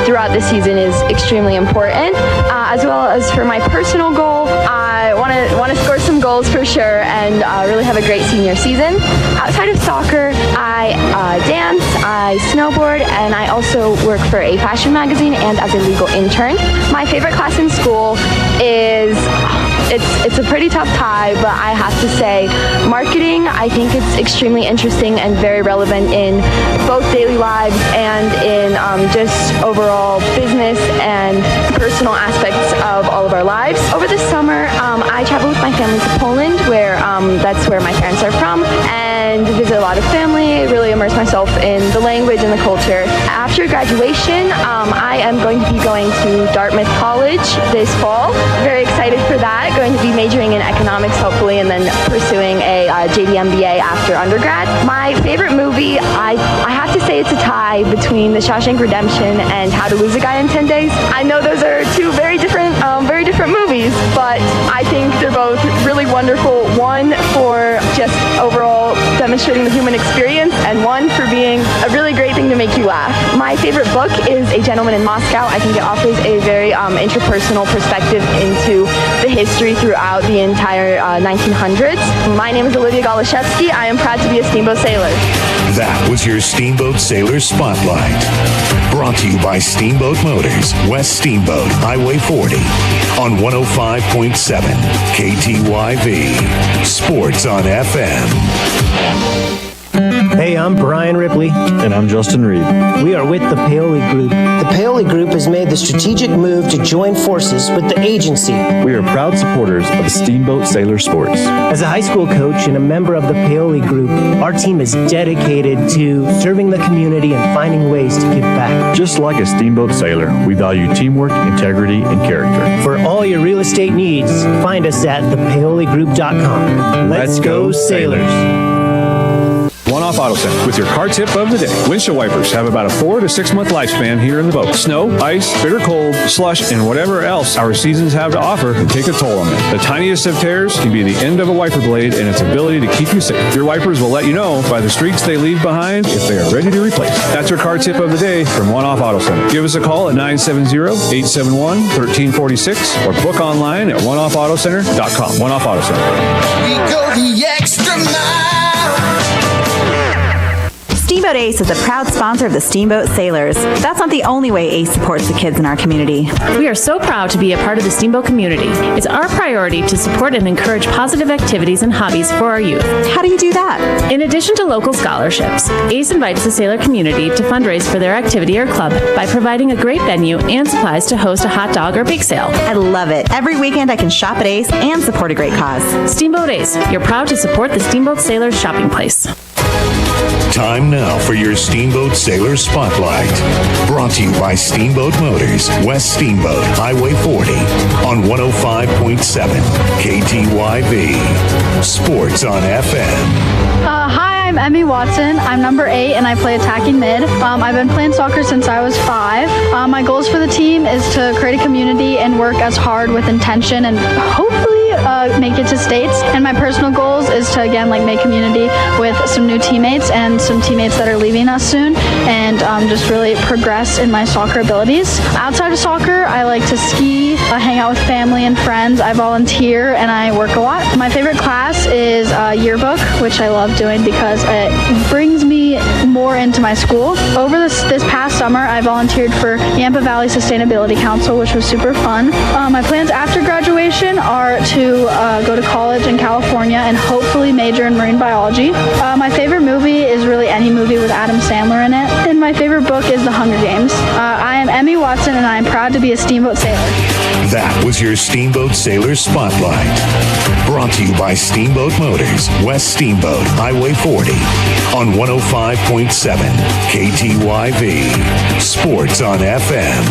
throughout the season is extremely important, as well as for my personal goal. I want to score some goals goals for sure, and really have a great senior season. Outside of soccer, I dance, I snowboard, and I also work for a fashion magazine and as a legal intern. My favorite class in school is, it's a pretty tough tie, but I have to say marketing. I think it's extremely interesting and very relevant in both daily lives and in just overall business and personal aspects of all of our lives. Over the summer, I travel with my family to Poland, where that's where my parents are from, and visit a lot of family, really immerse myself in the language and the culture. After graduation, I am going to be going to Dartmouth College this fall. Very excited for that. Going to be majoring in economics, hopefully, and then pursuing a JD MBA after undergrad. My favorite movie, I have to say it's a tie between The Shawshank Redemption and How to Lose a Guy in 10 Days. I know those are two very different movies, but I think they're both really wonderful. One for just overall demonstrating the human experience, and one for being a really great thing to make you laugh. My favorite book is A Gentleman in Moscow. I think it offers a very interpersonal perspective into the history throughout the entire 1900s. My name is Olivia Goloszewski. I am proud to be a Steamboat sailor. That was your Steamboat Sailor Spotlight. Brought to you by Steamboat Motors, West Steamboat, Highway 40, on 105.7 KTYV. Sports on FM. Hey, I'm Brian Ripley. And I'm Justin Reed. We are with the Paoli Group. The Paoli Group has made the strategic move to join forces with the agency. We are proud supporters of Steamboat Sailor Sports. As a high school coach and a member of the Paoli Group, our team is dedicated to serving the community and finding ways to give back. Just like a Steamboat Sailor, we value teamwork, integrity, and character. For all your real estate needs, find us at thepaoligroup.com. Let's go, Sailors. One-Off Auto Center with your car tip of the day. Windshield wipers have about a 4 to 6 month lifespan here in the boat. Snow, ice, bitter cold, slush, and whatever else our seasons have to offer can take a toll on them. The tiniest of tears can be the end of a wiper blade and its ability to keep you safe. Your wipers will let you know by the streaks they leave behind if they are ready to replace. That's your car tip of the day from One-Off Auto Center. Give us a call at 970-871-1346 or book online at oneoffautocenter.com. One-Off Auto Center. We go the extra mile. Steamboat Ace is a proud sponsor of the Steamboat Sailors. That's not the only way Ace supports the kids in our community. We are so proud to be a part of the Steamboat community. It's our priority to support and encourage positive activities and hobbies for our youth. How do you do that? In addition to local scholarships, Ace invites the sailor community to fundraise for their activity or club by providing a great venue and supplies to host a hot dog or bake sale. I love it. Every weekend I can shop at Ace and support a great cause. Steamboat Ace, you're proud to support the Steamboat Sailors shopping place. Time now for your Steamboat Sailor Spotlight. Brought to you by Steamboat Motors, West Steamboat, Highway 40, on 105.7 KTYV. Sports on FM. Hi, I'm Emmy Watson. I'm number 8 and I play attacking mid. I've been playing soccer since I was 5. My goals for the team is to create a community and work as hard with intention and hopefully make it to states. And my personal goals is to again make community with some new teammates and some teammates that are leaving us soon, and just really progress in my soccer abilities. Outside of soccer, I like to ski, hang out with family and friends. I volunteer and I work a lot. My favorite class is yearbook, which I love doing because it brings me more into my school. Over this past summer, I volunteered for Yampa Valley Sustainability Council, which was super fun. My plans after graduation are to go to college in California and hopefully major in marine biology. My favorite movie is really any movie with Adam Sandler in it. And my favorite book is The Hunger Games. I am Emmy Watson and I am proud to be a Steamboat sailor. That was your Steamboat Sailor Spotlight. Brought to you by Steamboat Motors, West Steamboat, Highway 40, on 105.7 KTYV. Sports on FM.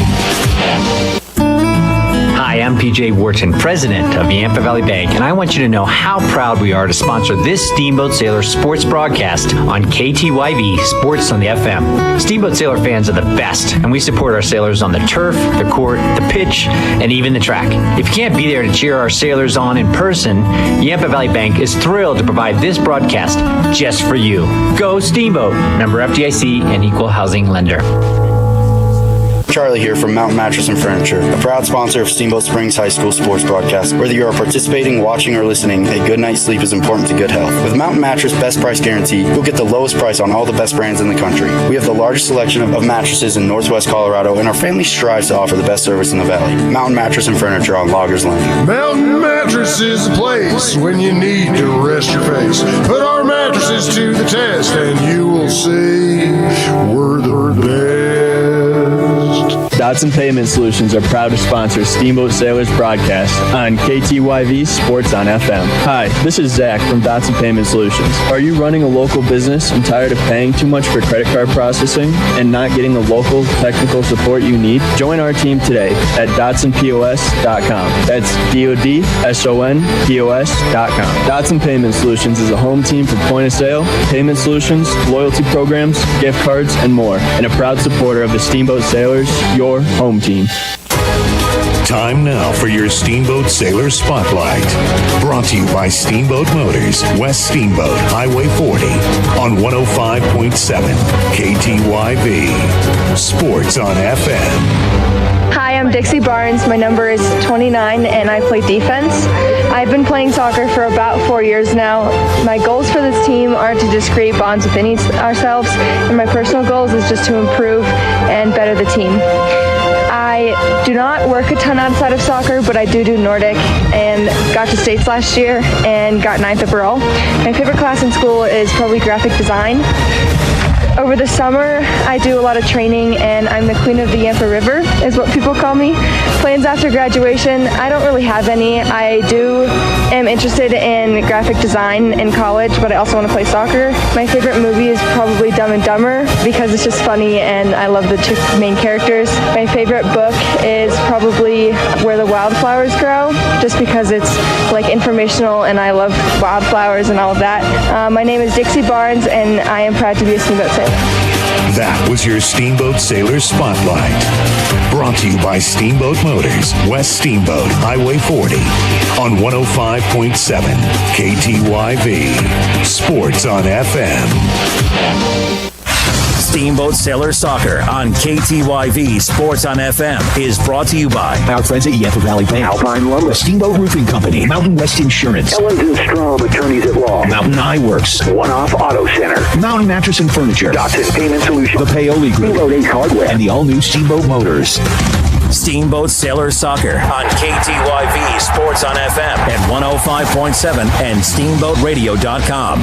Hi, I'm PJ Wharton, president of Yampa Valley Bank, and I want you to know how proud we are to sponsor this Steamboat Sailor sports broadcast on KTYV Sports on the FM. Steamboat Sailor fans are the best, and we support our sailors on the turf, the court, the pitch, and even the track. If you can't be there to cheer our sailors on in person, Yampa Valley Bank is thrilled to provide this broadcast just for you. Go Steamboat! Member FDIC and Equal Housing Lender. Charlie here from Mountain Mattress and Furniture, a proud sponsor of Steamboat Springs High School sports broadcast. Whether you are participating, watching, or listening, a good night's sleep is important to good health. With Mountain Mattress Best Price Guarantee, you'll get the lowest price on all the best brands in the country. We have the largest selection of mattresses in Northwest Colorado, and our family strives to offer the best service in the valley. Mountain Mattress and Furniture on Loggers Lane. Mountain Mattress is the place when you need to rest your face. Put our mattresses to the test, and you will see we're the best. Dotson Payment Solutions are proud to sponsor Steamboat Sailors broadcast on KTYV Sports on FM. Hi, this is Zach from Dotson Payment Solutions. Are you running a local business and tired of paying too much for credit card processing and not getting the local technical support you need? Join our team today at DotsonPOS.com. That's DODSONPOS.com. Dotson Payment Solutions is a home team for point of sale, payment solutions, loyalty programs, gift cards, and more, and a proud supporter of the Steamboat Sailors, your home team. Time now for your Steamboat Sailor Spotlight. Brought to you by Steamboat Motors, West Steamboat, Highway 40, on 105.7 KTYV. Sports on FM. Hi, I'm Dixie Barnes. My number is 29 and I play defense. I've been playing soccer for about 4 years now. My goals for this team aren't to just create bonds within ourselves, and my personal goals is just to improve and better the team. I do not work a ton outside of soccer, but I do Nordic and got to states last year and got 9th overall. My favorite class in school is probably graphic design. Over the summer, I do a lot of training, and I'm the queen of the Yampa River, is what people call me. Plans after graduation, I don't really have any. I am interested in graphic design in college, but I also want to play soccer. My favorite movie is probably Dumb and Dumber, because it's just funny, and I love the two main characters. My favorite book is probably Where the Wildflowers Grow, just because it's like informational, and I love wildflowers and all of that. My name is Dixie Barnes, and I am proud to be a Steamboat Sailor. That was your Steamboat Sailor Spotlight. Brought to you by Steamboat Motors, West Steamboat, Highway 40, on 105.7 KTYV. Sports on FM. Steamboat Sailor Soccer on KTYV Sports on FM is brought to you by our friends at Yampa Valley Bank, Alpine Lumber, Steamboat Roofing Company, Mountain West Insurance, Ellens and Straub Attorneys at Law, Mountain Eye Works, One Off Auto Center, Mountain Mattress and Furniture, Dotson Payment Solutions, the Paoli Group, Steamboat Ace Hardware, and the all-new Steamboat Motors. Steamboat Sailor Soccer on KTYV Sports on FM at 105.7 and SteamboatRadio.com.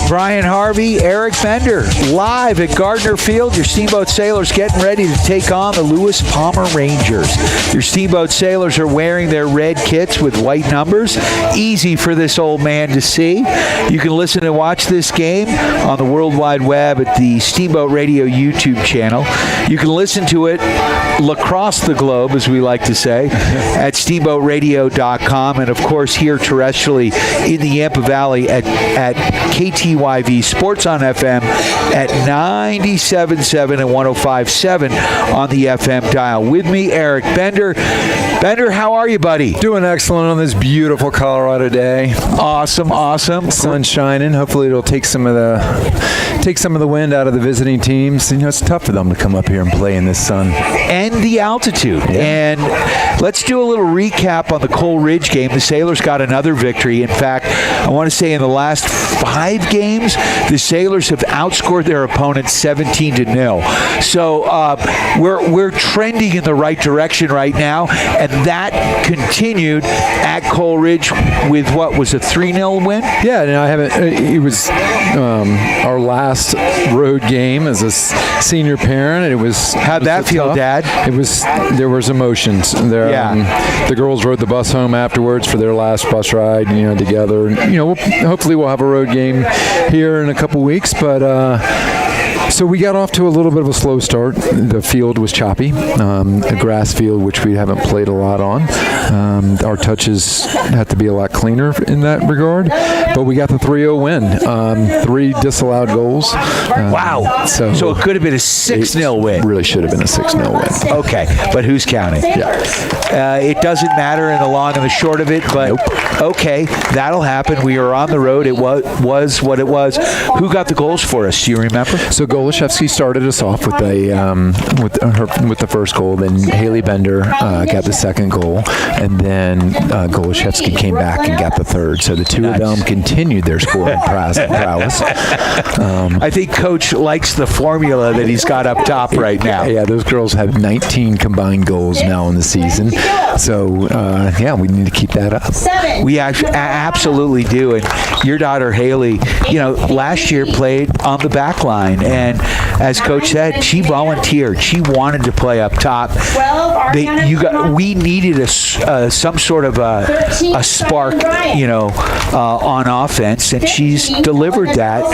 Brian Harvey, Eric Bender, live at Gardner Field. Your Steamboat Sailors getting ready to take on the Lewis Palmer Rangers. Your Steamboat Sailors are wearing their red kits with white numbers. Easy for this old man to see. You can listen and watch this game on the World Wide Web at the Steamboat Radio YouTube channel. You can listen to it across the globe, as we like to say, at SteamboatRadio.com, and of course here terrestrially in the Yampa Valley at KTYV Sports on FM at 97.7 and 105.7 on the FM dial. With me, Eric Bender. Bender, how are you, buddy? Doing excellent on this beautiful Colorado day. Awesome, awesome. Sun shining. Hopefully it'll take some of the wind out of the visiting teams. You know, it's tough for them to come up here and play in this sun. And the altitude. Yeah. And let's do a little recap on the Cole Ridge game. The Sailors got another victory. In fact, I want to say in the last 5 games, the Sailors have outscored their opponents 17-0. So we're trending in the right direction right now, and that continued at Cole Ridge with what was a 3-0 win. Yeah, and I haven't. It was our last road game as a senior parent. It was. How'd that feel, tough. Dad? There was emotions there. Yeah. The girls rode the bus home afterwards for their last bus ride. Together. And, hopefully we'll have a road game here in a couple weeks, but so we got off to a little bit of a slow start. The field was choppy, a grass field, which we haven't played a lot on. Our touches have to be a lot cleaner in that regard, but we got the 3-0 win. 3 disallowed goals. Wow. So it could have been a 6-0 win. Really should have been a 6-0 win. Okay, but who's counting? Yeah. It doesn't matter in the long and the short of it, but okay, that'll happen. We were on the road. It was what it was. Who got the goals for us? Do you remember? So Golashevsky started us off with with the first goal. Then Haley Bender got the second goal, and then Golashevsky came back and got the third. So the two of them continued their scoring prowess. I think Coach likes the formula that he's got up top right now. Yeah, those girls have 19 combined goals now in the season. So we need to keep that up. We absolutely do. And your daughter Haley, last year played on the back line, and as Coach said, she volunteered. She wanted to play up top. We needed some sort of a spark, on offense, and she's delivered that.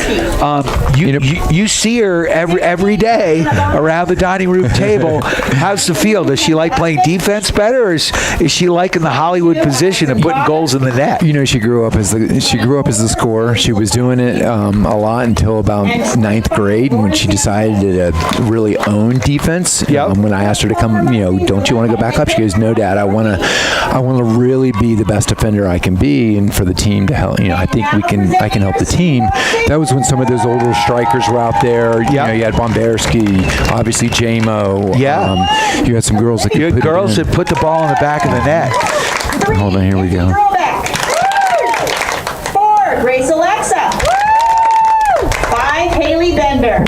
You see her every day around the dining room table. How's the feel? Does she like playing defense better, or is she liking the Hollywood position and putting goals in the net? She grew up as the scorer. She was doing it a lot until about 9th grade, when she decided to really own defense. When I asked her to come, don't you want to go back up? She goes, no, Dad. I want to really be the best defender I can be, and for the team to help. I think I can help the team. That was when some of those older strikers were out there. You had Bomberski, obviously J-Mo. You had some girls that put the ball in the back of the net. Hold on, here we go. Four, Grace Alexa. 5, Haley Bender.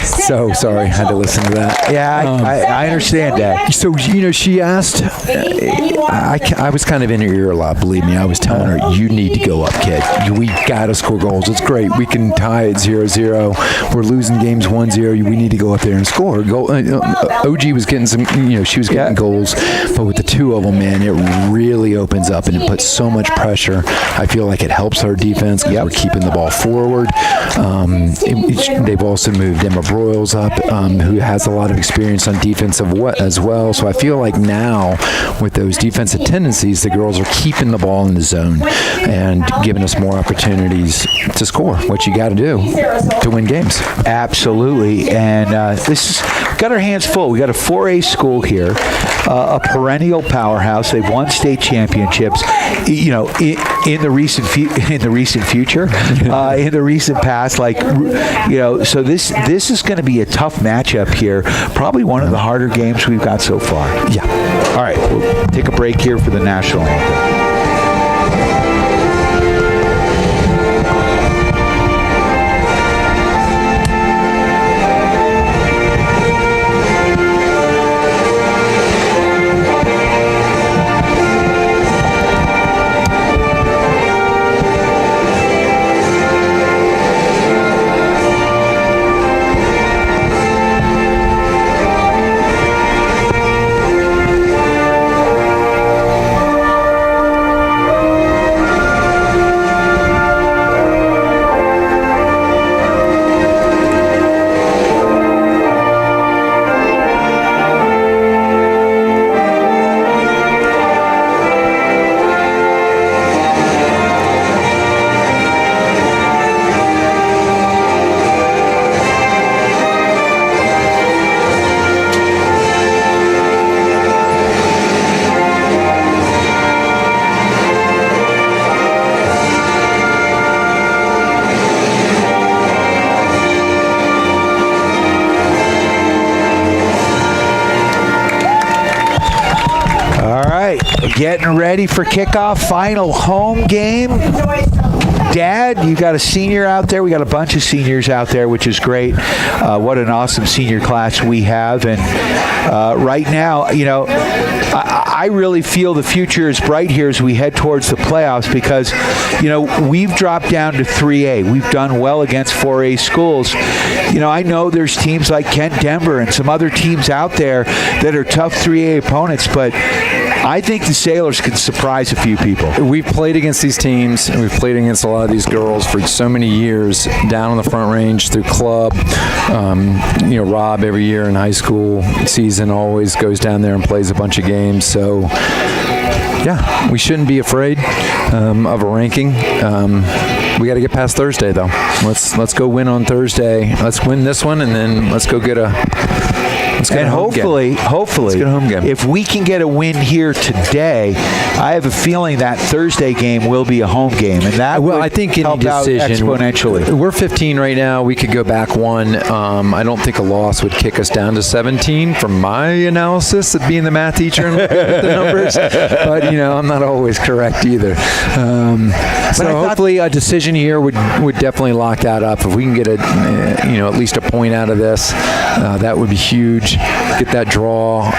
So sorry, I had to listen to that. Yeah, I understand that. So, she asked, I was kind of in her ear a lot, believe me. I was telling her, you need to go up, kid. We got to score goals. It's great. We can tie at 0-0. We're losing games 1-0. We need to go up there and score. OG was getting some, she was getting goals, but with the two of them, man, it really opens up and it puts so much pressure. I feel like it helps our defense because we're keeping the ball forward. They've also moved Emma Broyles up, who has a lot of experience on defense as well. So I feel like now, with those defensive tendencies, the girls are keeping the ball in the zone and giving us more opportunities to score, what you got to do to win games. Absolutely. And this got our hands full. We got a 4A school here, a perennial powerhouse. They've won state championships. In the recent future, in the recent past, so this is going to be a tough matchup here. Probably one of the harder games we've got so far. Yeah. All right, we'll take a break here for the national anthem. Getting ready for kickoff, final home game. Dad, you got a senior out there. We got a bunch of seniors out there, which is great. What an awesome senior class we have. And right now, I really feel the future is bright here as we head towards the playoffs because, we've dropped down to 3A. We've done well against 4A schools. I know there's teams like Kent Denver and some other teams out there that are tough 3A opponents, but I think the Sailors can surprise a few people. We've played against these teams, and we've played against a lot of these girls for so many years, down on the Front Range through club. Rob every year in high school season always goes down there and plays a bunch of games. So, yeah, we shouldn't be afraid of a ranking. We got to get past Thursday, though. Let's go win on Thursday. Let's win this one, and then let's go get a And hopefully, if we can get a win here today, I have a feeling that Thursday game will be a home game, and that I think any help decision out exponentially. We're 15 right now. We could go back one. I don't think a loss would kick us down to 17 from my analysis of being the math teacher and looking at the numbers. But I'm not always correct either. So hopefully a decision here would definitely lock that up. If we can get at least a point out of this, that would be huge. Get that draw.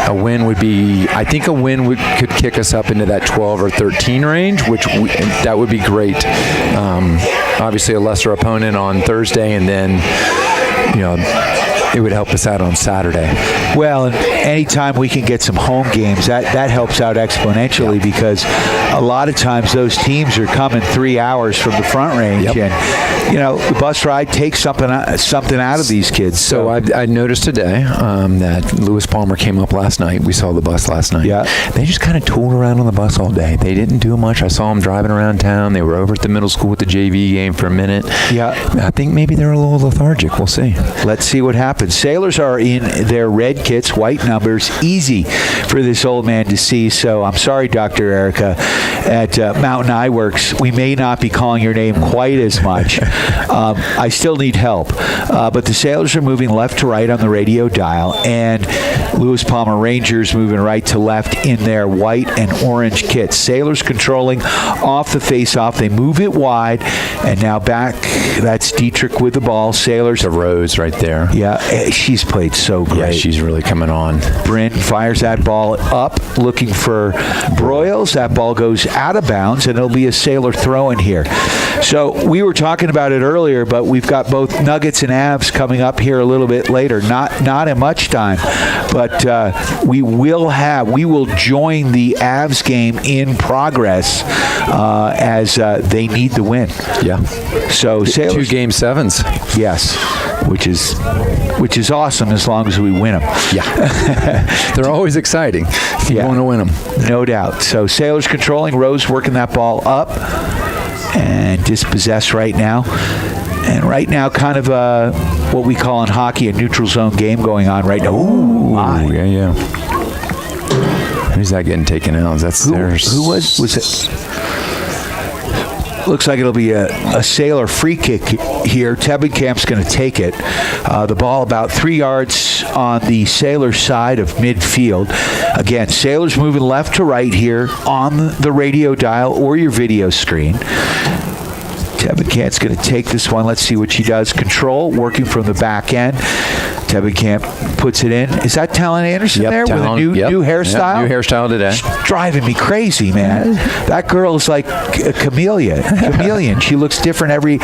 A win would be. I think a win could kick us up into that 12 or 13 range, that would be great. Obviously, a lesser opponent on Thursday, and then it would help us out on Saturday. Well, and anytime we can get some home games, that helps out exponentially because a lot of times those teams are coming 3 hours from the Front Range, and the bus ride takes something out of these kids. So I noticed today that Lewis Palmer came up last night. We saw the bus last night. Yeah, they just kind of tooled around on the bus all day. They didn't do much. I saw them driving around town. They were over at the middle school with the JV game for a minute. Yeah, I think maybe they're a little lethargic. We'll see. Let's see what happens. Sailors are in their red kits, white numbers, easy for this old man to see. So I'm sorry, Dr. Erica, at Mountain Eye Works, we may not be calling your name quite as much. I still need help. But the Sailors are moving left to right on the radio dial, and Lewis Palmer Rangers moving right to left in their white and orange kits. Sailors controlling off the face-off. They move it wide, and now back. That's Dietrich with the ball. Sailors. The Rose right there. Yeah, she's played so great. Yeah, she's really coming on. Bryn fires that ball up, looking for Broyles. That ball goes out of bounds, and it'll be a Sailor throw in here. So we were talking about it earlier, but we've got both Nuggets and Avs coming up here a little bit later. Not in much time, but we will join the Avs game in progress as they need the win. Yeah. So Sailors, 2 Game 7s. Yes, which is awesome as long as we win them. Yeah. They're always exciting if you want to win them. No doubt. So Sailors controlling, Rose working that ball up and dispossessed right now. And right now, kind of what we call in hockey a neutral zone game going on right now. Ooh, my. Yeah. Who's that getting taken out? That's theirs. Who was it? Looks like it'll be a Sailor free kick here. Tebenkamp's going to take it. The ball about 3 yards on the Sailor side of midfield. Again, Sailors moving left to right here on the radio dial or your video screen. Tebenkamp's going to take this one. Let's see what she does. Control, working from the back end. Tebenkamp puts it in. Is that Talon Anderson there with a new hairstyle? Yep, new hairstyle today. It's driving me crazy, man. That girl is like a chameleon. She looks different every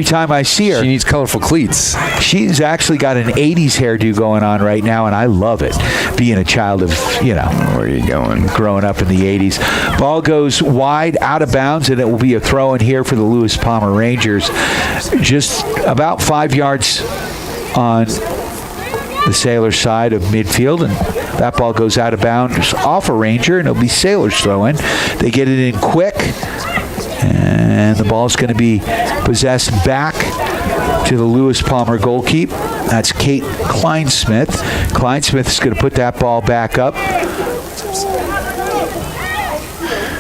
time I see her. She needs colorful cleats. She's actually got an 80s hairdo going on right now, and I love it. Being a child of, where are you going? Growing up in the 80s. Ball goes wide, out of bounds, and it will be a throw in here for the Lewis Palmer Rangers. Just about 5 yards on the Sailor side of midfield, and that ball goes out of bounds off a Ranger, and it'll be Sailors throw in. They get it in quick, and the ball's going to be possessed back to the Lewis Palmer goalkeeper. That's Kate Kleinsmith. Kleinsmith is going to put that ball back up.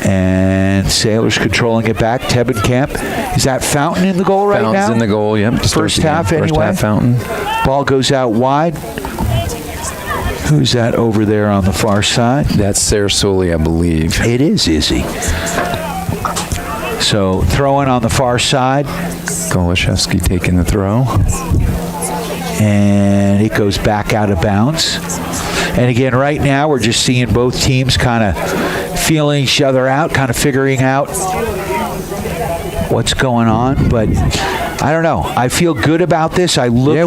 And Sailors controlling it back. Tebenkamp. Is that Fountain in the goal right now? Fountain's in the goal, yep. First half anyway. First half Fountain. Ball goes out wide. Who's that over there on the far side? That's Sarah Sully, I believe. It is Izzy. So throwing on the far side. Golashevsky taking the throw. And it goes back out of bounds. And again, right now we're just seeing both teams kind of feeling each other out, kind of figuring out what's going on. But I don't know. I feel good about this. I look at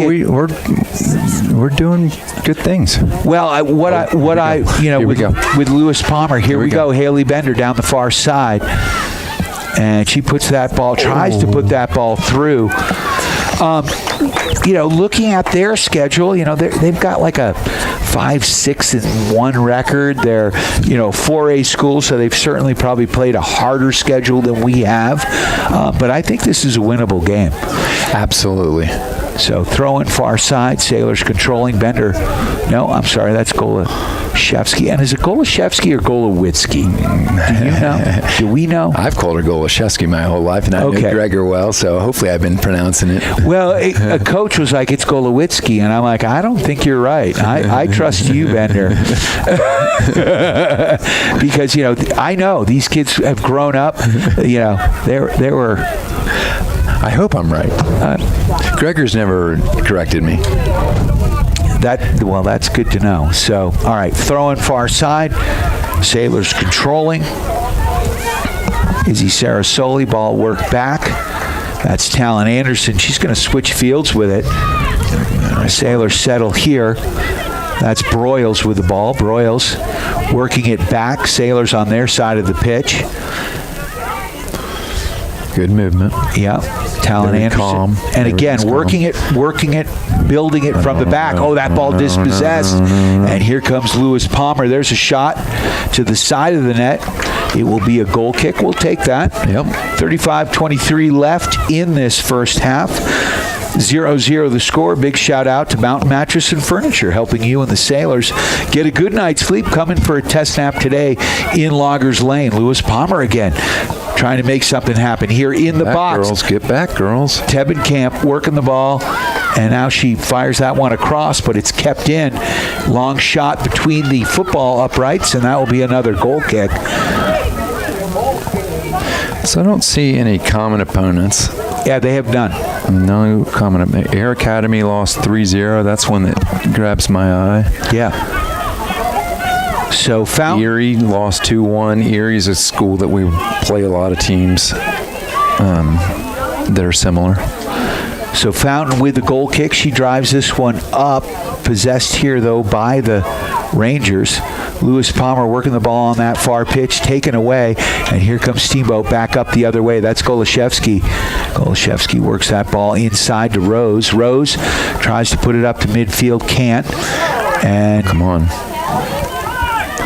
we're doing good things. Well, with Lewis Palmer, here we go. Haley Bender down the far side, and she puts that ball, tries to put that ball through. Looking at their schedule, they've got like a 5-6-1 record. They're 4A school, so they've certainly probably played a harder schedule than we have. But I think this is a winnable game. Absolutely. So throwing far side, Sailors controlling. Bender. No, I'm sorry, that's Golashevsky. And is it Golashevsky or Golowitzki? Do you know? Do we know? I've called her Golashevsky my whole life, and I know Gregor well, so hopefully I've been pronouncing it. Well, a coach was like, it's Golowitzki, and I'm like, I don't think you're right. I trust you, Bender. Because, I know these kids have grown up. They were... I hope I'm right. Gregor's never corrected me. That's good to know. So, all right, throwing far side. Sailors controlling. Izzy Sarasoli, ball work back. That's Talon Anderson. She's going to switch fields with it. Sailors settle here. That's Broyles with the ball. Broyles working it back. Sailors on their side of the pitch. Good movement. Yeah. Talon Anderson. Calm. And again, working it, building it from the back. Oh, that ball dispossessed. And here comes Lewis Palmer. There's a shot to the side of the net. It will be a goal kick. We'll take that. Yep. 35-23 left in this first half. 0-0 the score. Big shout out to Mountain Mattress and Furniture, helping you and the Sailors get a good night's sleep. Coming for a test nap today in Loggers Lane. Lewis Palmer again, trying to make something happen here in the box. Girls, get back, girls. Tebenkamp working the ball, and now she fires that one across, but it's kept in. Long shot between the football uprights, and that will be another goal kick. So I don't see any common opponents. Yeah, they have none. No common opponents. Air Academy lost 3-0. That's one that grabs my eye. Yeah. So Fountain. Erie lost 2-1. Erie's a school that we play a lot of teams that are similar. So Fountain with the goal kick. She drives this one up. Possessed here, though, by the Rangers. Lewis Palmer working the ball on that far pitch, taken away, and here comes Steamboat back up the other way. That's Golashevsky. Golashevsky works that ball inside to Rose. Rose tries to put it up to midfield, can't. And come on.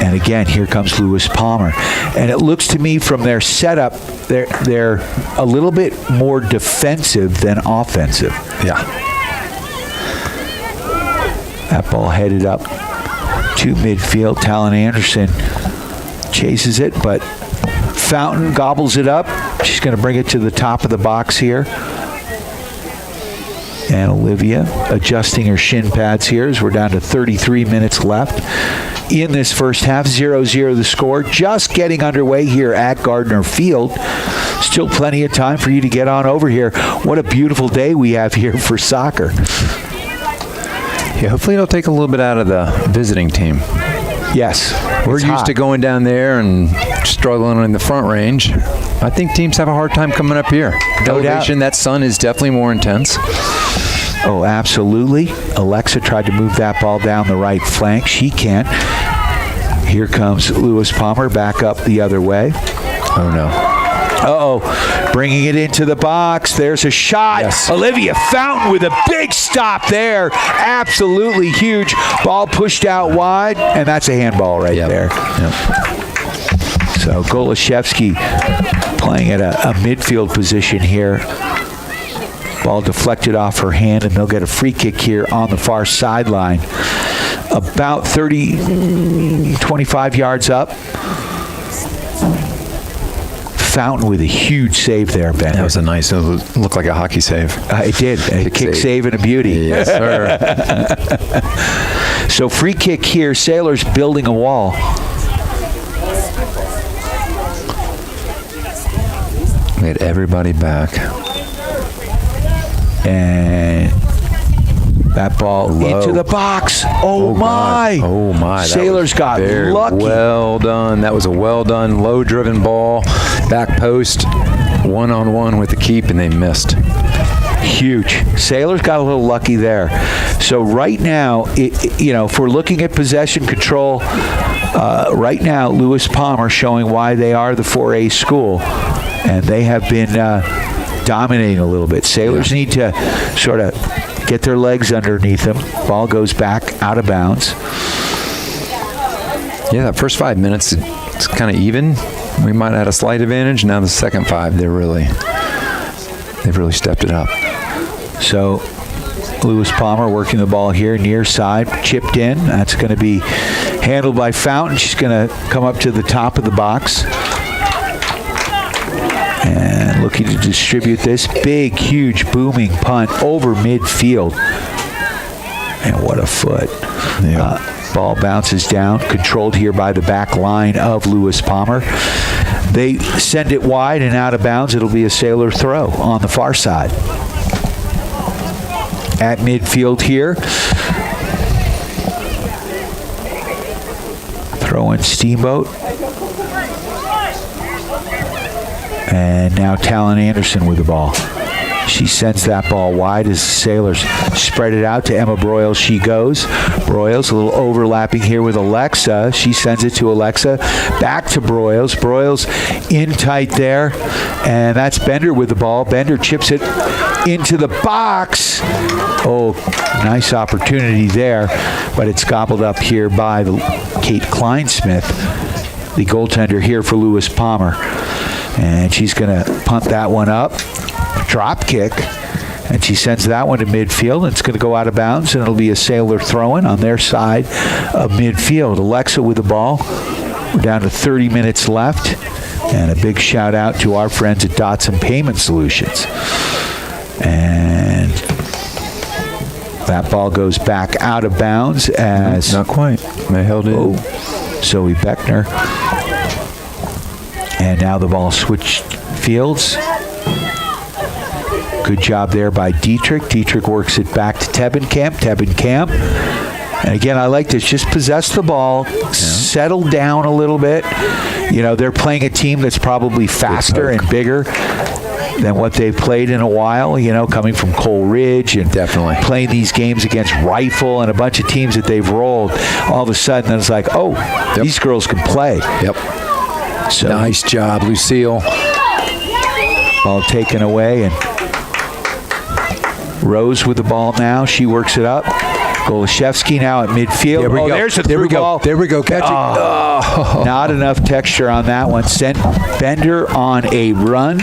And again, here comes Lewis Palmer. And it looks to me from their setup, they're a little bit more defensive than offensive. Yeah. That ball headed up to midfield. Talon Anderson chases it, but Fountain gobbles it up. She's going to bring it to the top of the box here. And Olivia adjusting her shin pads here as we're down to 33 minutes left in this first half. 0-0 the score. Just getting underway here at Gardner Field. Still plenty of time for you to get on over here. What a beautiful day we have here for soccer. Yeah, hopefully it'll take a little bit out of the visiting team. Yes. We're used to going down there and struggling in the front range. I think teams have a hard time coming up here. Elevation, that sun is definitely more intense. Oh, absolutely. Alexa tried to move that ball down the right flank. She can't. Here comes Lewis Palmer back up the other way. Oh, no. Uh-oh, bringing it into the box. There's a shot. Yes. Olivia Fountain with a big stop there. Absolutely huge. Ball pushed out wide, and that's a handball right there. Yep. So Golashevsky playing at a midfield position here. Ball deflected off her hand, and they'll get a free kick here on the far sideline. About 25 yards up. Fountain with a huge save there, Ben. That was a nice, it looked like a hockey save. It did. A kick save and a beauty. Yes, sir. So free kick here. Sailors building a wall. We had everybody back. And that ball into the box. Oh my. God. Oh, my. Sailors got lucky. Well done. That was a well done, low-driven ball. Back post, one-on-one with the keep, and they missed. Huge. Sailors got a little lucky there. So right now, if we're looking at possession control, right now, Lewis Palmer showing why they are the 4A school. And they have been dominating a little bit. Sailors need to sort of get their legs underneath them. Ball goes back out of bounds. Yeah, that first 5 minutes, it's kind of even. We might have had a slight advantage. Now the second 5, they've really stepped it up. So Lewis Palmer working the ball here, near side, chipped in. That's going to be handled by Fountain. She's going to come up to the top of the box. And looking to distribute this big, huge, booming punt over midfield. And what a foot. Ball bounces down, controlled here by the back line of Lewis Palmer. They send it wide and out of bounds. It'll be a Sailor throw on the far side. At midfield here. Throw in Steamboat. And now Talon Anderson with the ball. She sends that ball wide as the Sailors spread it out to Emma Broyles. She goes. Broyles a little overlapping here with Alexa. She sends it to Alexa. Back to Broyles. Broyles in tight there. And that's Bender with the ball. Bender chips it into the box. Oh, nice opportunity there. But it's gobbled up here by Kate Kleinsmith, the goaltender here for Lewis Palmer. And she's going to punt that one up. Drop kick. And she sends that one to midfield. And it's going to go out of bounds. And it'll be a Sailor throw-in on their side of midfield. Alexa with the ball. We're down to 30 minutes left. And a big shout out to our friends at Dotson Payment Solutions. And that ball goes back out of bounds as... Not quite. They held it. Oh, Zoe Beckner. And now the ball switched fields. Good job there by Dietrich. Dietrich works it back to Tebenkamp. Tebenkamp. And again, I like this. Just possess the ball. Settle down a little bit. You know, they're playing a team that's probably faster and bigger than what they've played in a while, you know, coming from Cole Ridge and definitely playing these games against Rifle and a bunch of teams that they've rolled. All of a sudden, it's like, oh, these girls can play. Yep. So, nice job, Lucille. Ball taken away, and Rose with the ball now. She works it up. Golashevsky now at midfield. There we go. There's a there we ball. go. There we go. Catch it. Oh. Not enough texture on that one. Sent Bender on a run.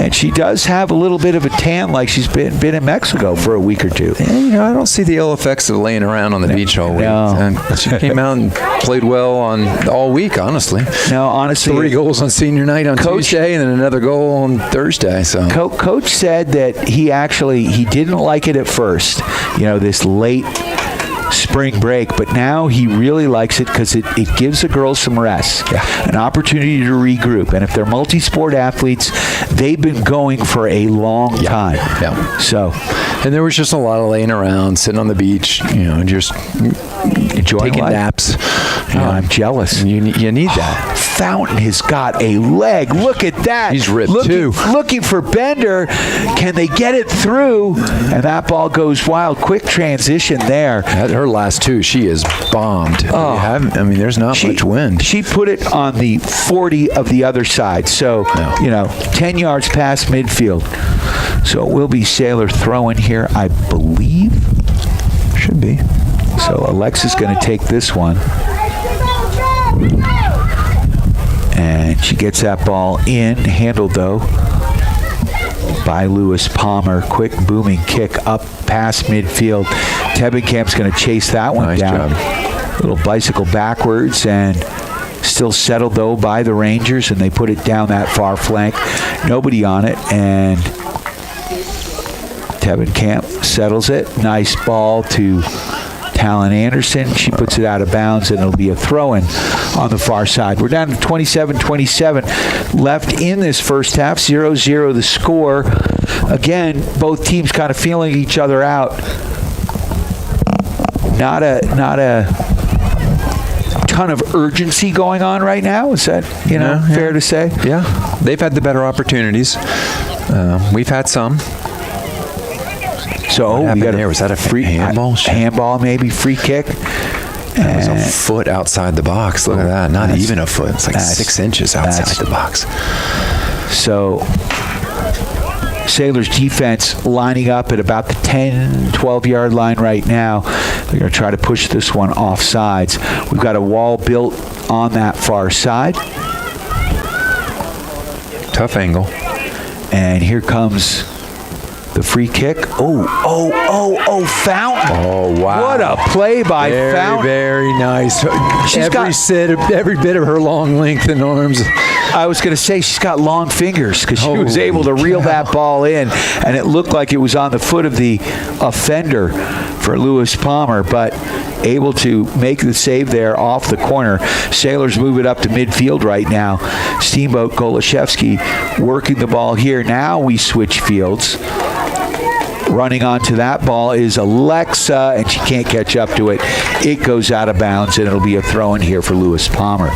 And she does have a little bit of a tan, like she's been in Mexico for a week or two. Yeah, you know, I don't see the ill effects of laying around on the beach all week. No. And she came out and played well on all week, honestly. No, honestly. 3 goals on senior night on Tuesday and then another goal on Thursday. So Coach said that he didn't like it at first, you know, this late spring break, but now he really likes it because it gives the girls some rest, an opportunity to regroup. And if they're multi-sport athletes, they've been going for a long time. Yeah. So, and there was just a lot of laying around, sitting on the beach, you know, just enjoying taking life. naps. I'm jealous. You need that. Fountain has got a leg. Look at that. He's ripped too. Looking for Bender. Can they get it through? And that ball goes wild. Quick transition there. Her last 2, she is bombed. Oh. I mean, there's not much wind. She put it on the 40 of the other side. So, 10 yards past midfield. So it will be Sailor throwing here, I believe. Should be. So Alexa's going to take this one. And she gets that ball in, handled though by Lewis Palmer. Quick booming kick up past midfield. Tebenkamp's going to chase that one down. Job. Little bicycle backwards and still settled though by the Rangers, and they put it down that far flank. Nobody on it, and Tebenkamp settles it. Nice ball to Talon Anderson. She puts it out of bounds, and it'll be a throw-in on the far side. We're down to 27-27 left in this first half. 0-0 the score. Again, both teams kind of feeling each other out. Not a ton of urgency going on right now. Is that fair to say? Yeah, they've had the better opportunities. We've had some. So we got was that a free handball? Handball, maybe free kick. It was a foot outside the box. Look at that. Not even a foot. It's like 6 inches outside the box. So Sailors defense lining up at about the 10, 12-yard line right now. They're going to try to push this one off sides. We've got a wall built on that far side. Tough angle. And here comes The free kick. Oh, Fountain. Oh, wow. What a play by Fountain. Very nice. Every bit of her long length and arms. I was going to say she's got long fingers because she was able to reel that ball in, and it looked like it was on the foot of the offender for Lewis Palmer, but able to make the save there off the corner. Sailors move it up to midfield right now. Steamboat Golashevsky working the ball here. Now we switch fields. Running onto that ball is Alexa, and she can't catch up to it. It goes out of bounds, and it'll be a throw in here for Lewis Palmer.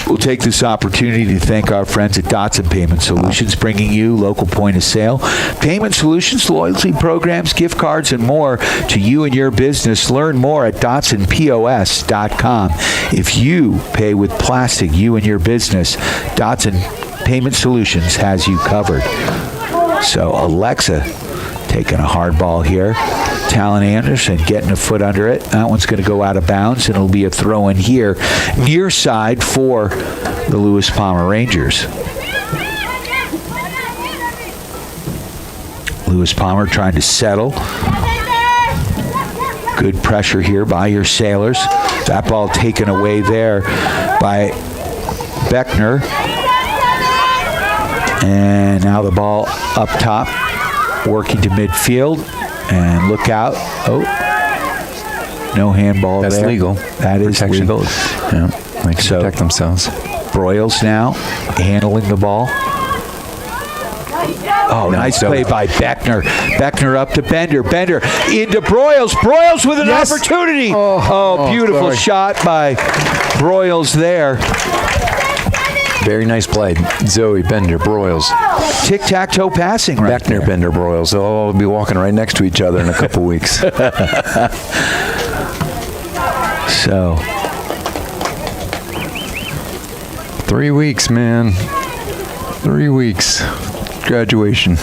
We'll take this opportunity to thank our friends at Dotson Payment Solutions, bringing you local point of sale payment solutions, loyalty programs, gift cards, and more to you and your business. Learn more at DotsonPOS.com. If you pay with plastic, you and your business, Dotson Payment Solutions has you covered. So Alexa taking a hard ball here. Talon Anderson getting a foot under it. That one's going to go out of bounds, and it'll be a throw in here near side for the Lewis Palmer Rangers. Lewis Palmer trying to settle. Good pressure here by your Sailors. That ball taken away there by Beckner. And now the ball up top, working to midfield. And look out. Oh, no handball there. That's legal. That is legal. Yeah, they can protect themselves. Broyles now handling the ball. Oh, nice play by Beckner. Beckner up to Bender. Bender into Broyles. Broyles with an opportunity. Oh, beautiful shot by Broyles there. Very nice play. Zoe, Bender, Broyles. Tic-tac-toe passing right Beckner, there. Bender, Broyles. They'll all be walking right next to each other in a couple weeks. So. 3 weeks, man. 3 weeks. Graduation.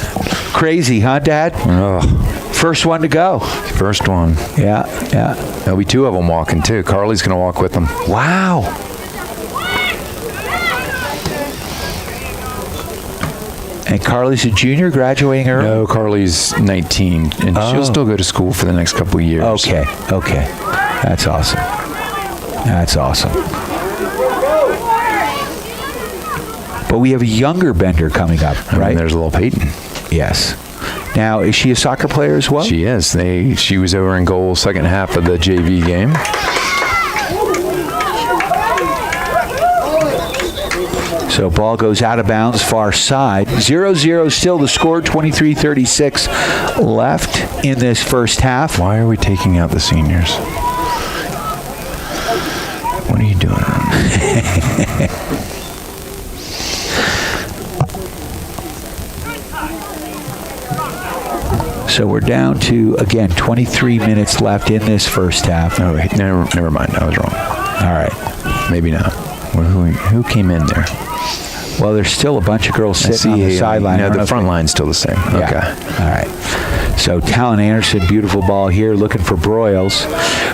Crazy, huh, Dad? Oh. First one to go. First one. Yeah. There'll be 2 of them walking, too. Carly's going to walk with them. Wow. And Carly's a junior, graduating early? No, Carly's 19, and she'll still go to school for the next couple of years. Okay. That's awesome. But we have a younger Bender coming up, right? And there's little Peyton. Yes. Now, is she a soccer player as well? She is. She was over in goal second half of the JV game. So ball goes out of bounds, far side. 0-0 still the score, 23:36 left in this first half. Why are we taking out the seniors? What are you doing? So we're down to, again, 23 minutes left in this first half. Oh, wait, never mind. I was wrong. All right. Maybe not. Who came in there? Well, there's still a bunch of girls sitting on the sideline. No, the front line's still the same. Yeah. Okay. All right. So Talon Anderson, beautiful ball here, looking for Broyles.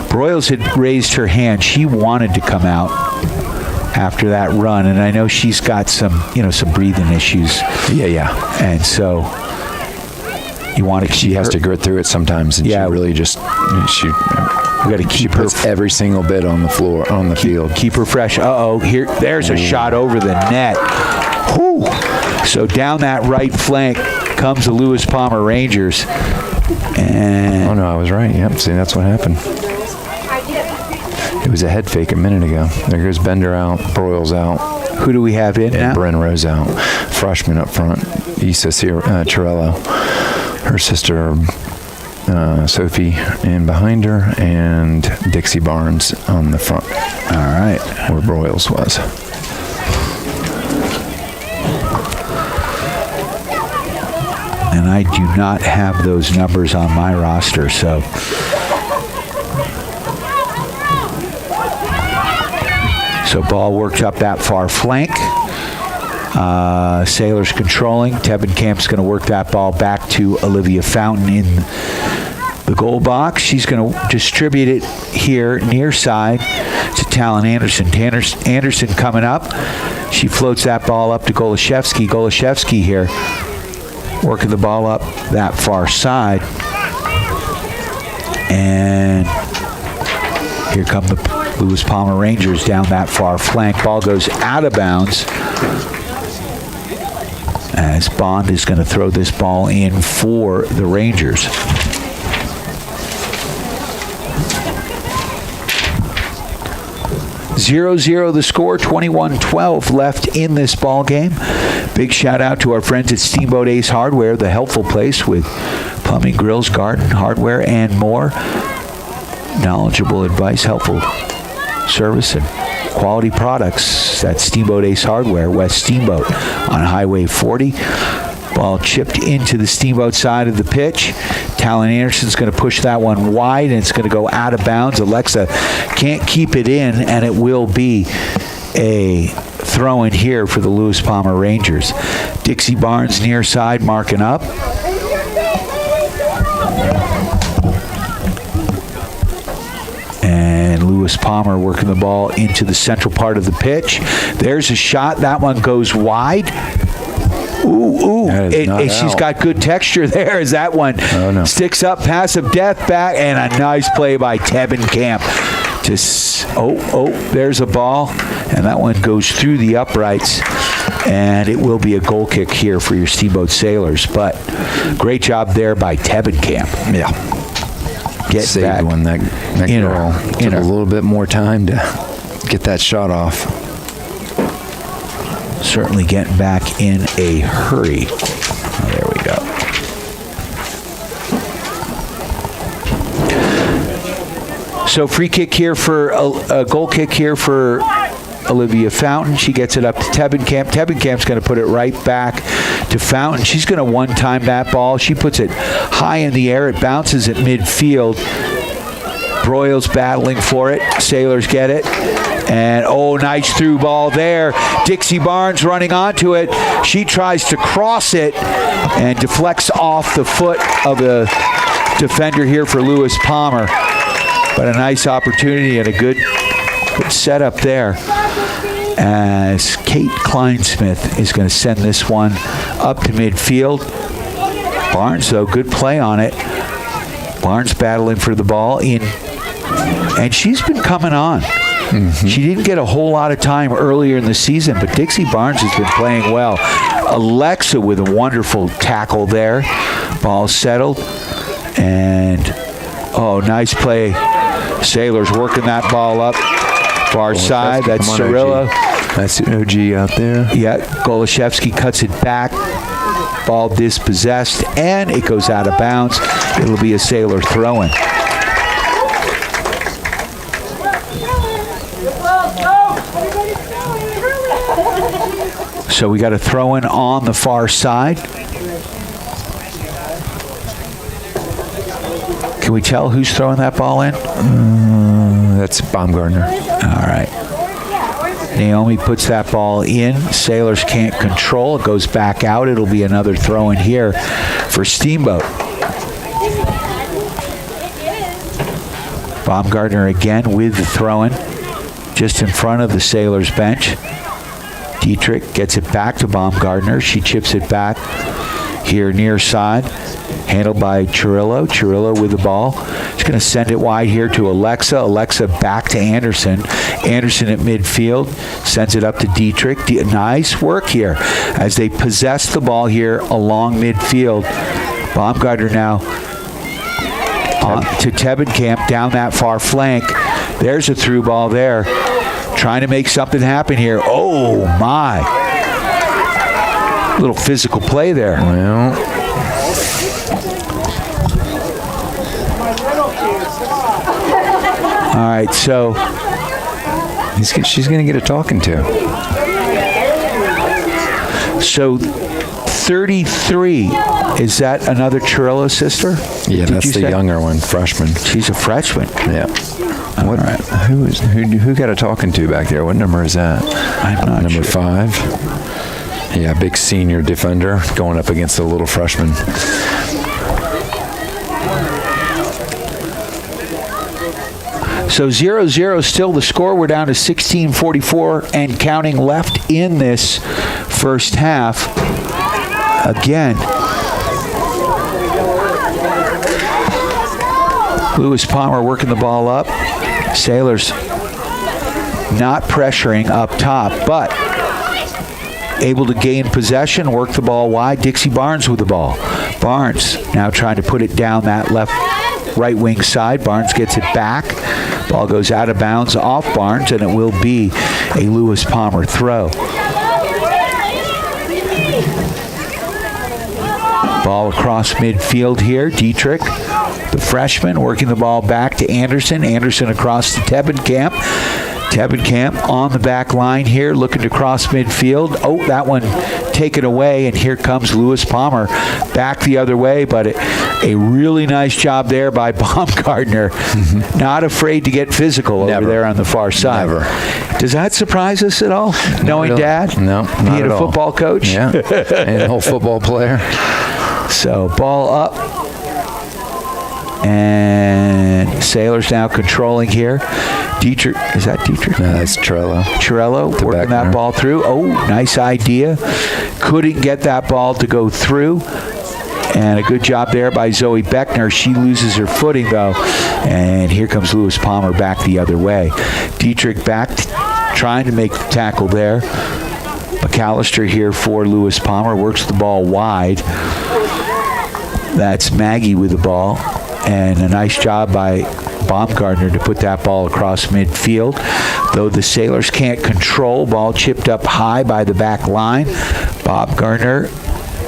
Broyles had raised her hand. She wanted to come out after that run, and I know she's got some breathing issues. Yeah. And so you want to. She has to grit through it sometimes, and she really just we got to keep her every single bit on the floor, on the field. Keep her fresh. There's a shot over the net. Whew. So down that right flank comes the Lewis Palmer Rangers. And oh no, I was right. Yep. See, that's what happened. It was a head fake a minute ago. There goes Bender out, Broyles out. Who do we have in now? Bryn Rose out. Freshman up front, Issa Cirello. Her sister Sophie in behind her, and Dixie Barnes on the front. All right. Where Broyles was. And I do not have those numbers on my roster, so. So ball worked up that far flank. Sailors controlling. Tebenkamp's going to work that ball back to Olivia Fountain in the goal box. She's going to distribute it here near side to Talon Anderson. Anderson coming up. She floats that ball up to Golashevsky. Golashevsky here working the ball up that far side. And here come the Lewis Palmer Rangers down that far flank. Ball goes out of bounds as Bond is going to throw this ball in for the Rangers. (0-0) the score, 21-12 left in this ball game. Big shout out to our friends at Steamboat Ace Hardware, the helpful place with plumbing, grills, garden, hardware, and more. Knowledgeable advice, helpful service, and quality products. That's Steamboat Ace Hardware, West Steamboat on Highway 40. Ball chipped into the Steamboat side of the pitch. Talon Anderson's going to push that one wide, and it's going to go out of bounds. Alexa can't keep it in, and it will be a throw in here for the Lewis Palmer Rangers. Dixie Barnes near side marking up. And Lewis Palmer working the ball into the central part of the pitch. There's a shot. That one goes wide. Ooh. She's got good texture there as that one sticks up, pass of death back, and a nice play by Tebenkamp. There's a ball, and that one goes through the uprights, and it will be a goal kick here for your Steamboat Sailors. But great job there by Tebenkamp. Yeah. Get back. One that girl took a little bit more time to get that shot off. Certainly getting back in a hurry. Oh, there we go. So free kick here for a goal kick here for Olivia Fountain. She gets it up to Tebenkamp. Tebenkamp's going to put it right back to Fountain. She's going to one-time that ball. She puts it high in the air. It bounces at midfield. Broyles battling for it. Sailors get it. And, nice through ball there. Dixie Barnes running onto it. She tries to cross it and deflects off the foot of a defender here for Lewis Palmer. But a nice opportunity and a good setup there as Kate Kleinsmith is going to send this one up to midfield. Barnes, though, good play on it. Barnes battling for the ball in, and she's been coming on. Mm-hmm. She didn't get a whole lot of time earlier in the season, but Dixie Barnes has been playing well. Alexa with a wonderful tackle there. Ball settled, and nice play. Sailors working that ball up far side. That's Cirillo. That's OG out there. Yeah, Golashevsky cuts it back. Ball dispossessed, and it goes out of bounds. It'll be a Sailor throw-in. So we got a throw-in on the far side. Can we tell who's throwing that ball in? That's Baumgartner. All right. Naomi puts that ball in. Sailors can't control. It goes back out. It'll be another throw-in here for Steamboat. Baumgartner again with the throw-in just in front of the Sailors bench. Dietrich gets it back to Baumgartner. She chips it back here near side. Handled by Cirillo. Cirillo with the ball. She's going to send it wide here to Alexa. Alexa back to Anderson. Anderson at midfield. Sends it up to Dietrich. Nice work here as they possess the ball here along midfield. Baumgartner now to Tebenkamp down that far flank. There's a through ball there. Trying to make something happen here. Oh, my. Little physical play there. Well, all right, so she's going to get a talking to. So 33, is that another Cirillo sister? Yeah, that's the younger one, freshman. She's a freshman. Yeah. What? Right. Who got a talking to back there? What number is that? I'm not Number sure. 5. Yeah, big senior defender going up against a little freshman. So 0-0 still the score. We're down to 16:44 and counting left in this first half. Again, Lewis Palmer working the ball up. Sailors not pressuring up top, but able to gain possession, work the ball wide. Dixie Barnes with the ball. Barnes now trying to put it down that right wing side. Barnes gets it back. Ball goes out of bounds off Barnes, and it will be a Lewis Palmer throw. Ball across midfield here. Dietrich, the freshman, working the ball back to Anderson. Anderson across to Tebenkamp. Tebenkamp on the back line here, looking to cross midfield. Oh, that one taken away, and here comes Lewis Palmer back the other way, but a really nice job there by Baumgartner. Not afraid to get physical over there on the far side. Never. Does that surprise us at all, knowing Dad? No, not being at a all. Football coach? Yeah, and a whole football player. So ball up, and Sailors now controlling here. Dietrich, is that Dietrich? No, that's Trello. Trello working that ball through. Oh, nice idea. Couldn't get that ball to go through. And a good job there by Zoe Beckner. She loses her footing, though. And here comes Lewis Palmer back the other way. Dietrich back, trying to make the tackle there. McAllister here for Lewis Palmer. Works the ball wide. That's Maggie with the ball. And a nice job by Baumgartner to put that ball across midfield. Though the Sailors can't control, ball chipped up high by the back line. Baumgartner